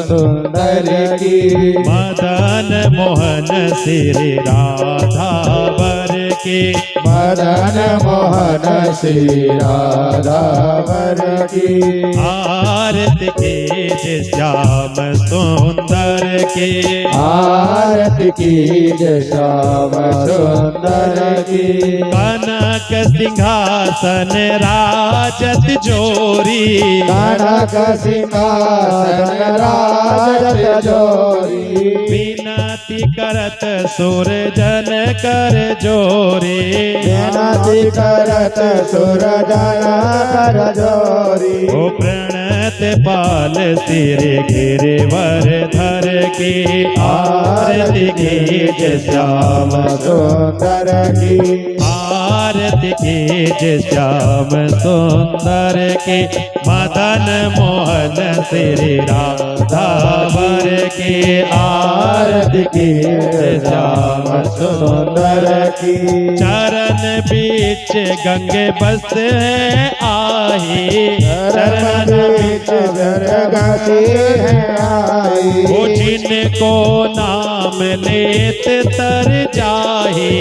सुंदर की मदन मोहन श्री राधा वर की मदन मोहन श्री राधा वर की आरती कीजिए श्याम सुंदर की आरती कीजिए श्याम सुंदर की कनक सिंहासन राजत जोरी कनक सिंहासन राजत जोरी विनती करत सुर जन कर जोरी विनती करत सुर जन कर जोरी ओ प्रणत पाल सिर गिरवर धर की आरती कीजिए श्याम सुंदर की आरती कीजिए श्याम सुंदर की मदन मोहन श्री राधा वर की आरती कीजिए श्याम सुंदर की चरण बीच गंगे बस है आही चरण बीच गंगे है आई वो जिनको नाम लेत तर जाही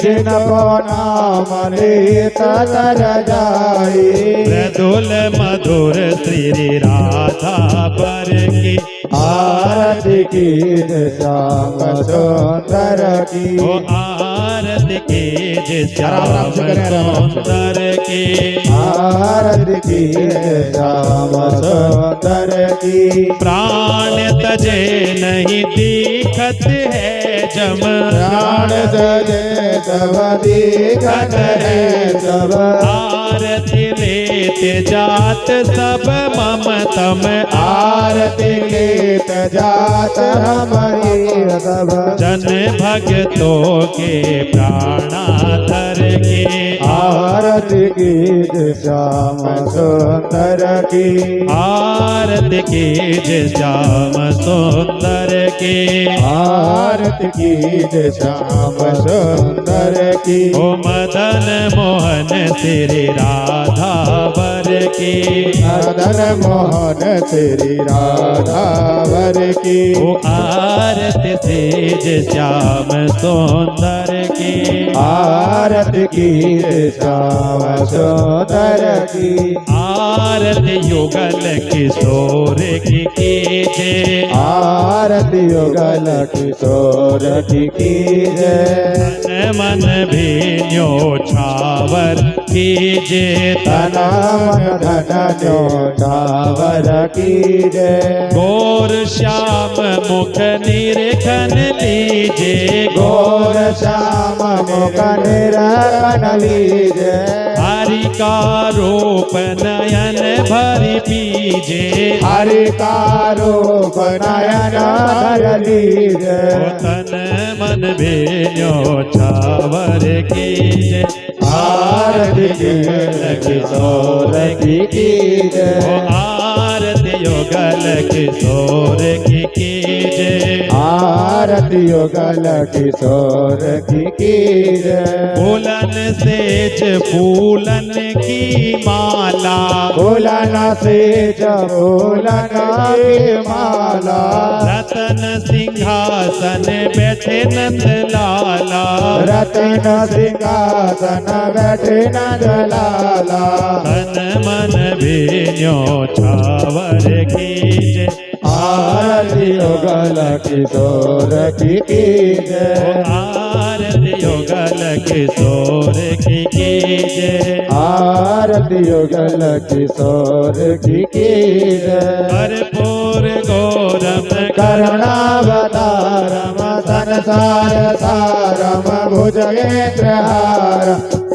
जिनको नाम लेत तर जाई मृदुल मधुर श्री राधा वर की आरती कीजिए श्याम सुंदर की ओ आरती कीजिए श्याम सुंदर की आरती कीजिए श्याम सुंदर की प्राण तजे नहीं दिखत है जम प्राण तजे तब दिखत है सब आरती लेते जात सब ममतम आरती लेत जात हमारी सब जन भक्तों के प्राणाधर के आरती कीजिए श्याम सुंदर की आरती कीजिए श्याम सुंदर के आरती कीजिए श्याम सुंदर की ओ मदन मोहन श्री राधा वर की मदन मोहन श्री राधा वर की ओ आरती कीजिए श्याम सुंदर की आरती कीजिए श्याम सुंदर की आरती युगल किशोर की कीजिए आरती युगल किशोर की कीजिए मन भी न्योछावर कीजिए तन मन धन न्योछावर कीजिए गौर श्याम मुख निरखन लीजिए गौर श्याम मुख निरखन लीजिए हरि का रूप नयन भरि पीजे हरि का रूप नयन भर लीजिए तन मन भेन्यो छावर कीजे आरती किशोर की कीजिए आरती युगल किशोर की कीजे आरती युगल किशोर की कीजिए फूलन सेज फूलन की माला फूलन से फूलन की माला रतन सिंहासन बैठे नंद लाला रतन सिंहासन बैठे नंद लाला तन मन भेन्यो छावर कीजे आरती युगल किशोर की कीजिए आरती युगल किशोर की कीजे आरती युगल किशोर की कीजिए कर्पूर गौरम करुणावतारम संसार सारम भुजगेन्द्रहार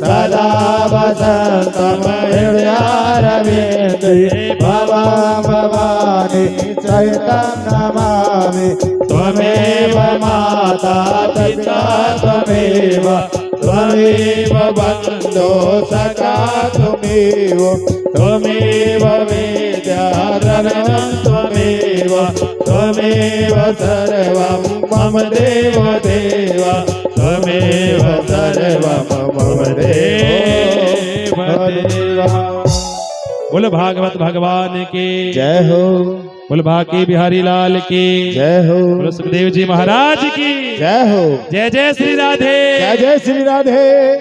सदा वसन्तम हृदयारविन्दे भवां भवानी सहितं नमामि त्वमेव माता पिता त्वमेव बन्धो सखा त्वमेव विद्याधरणं त्वमेव सर्वं मम देव त्वमेव सर्वं मम देव बोलो भागवत भगवान की जय हो। बोल बांके बिहारी लाल की जय हो, बोलो सुखदेव जी महाराज की जय हो, जय जय श्री राधे जय जय श्री राधे।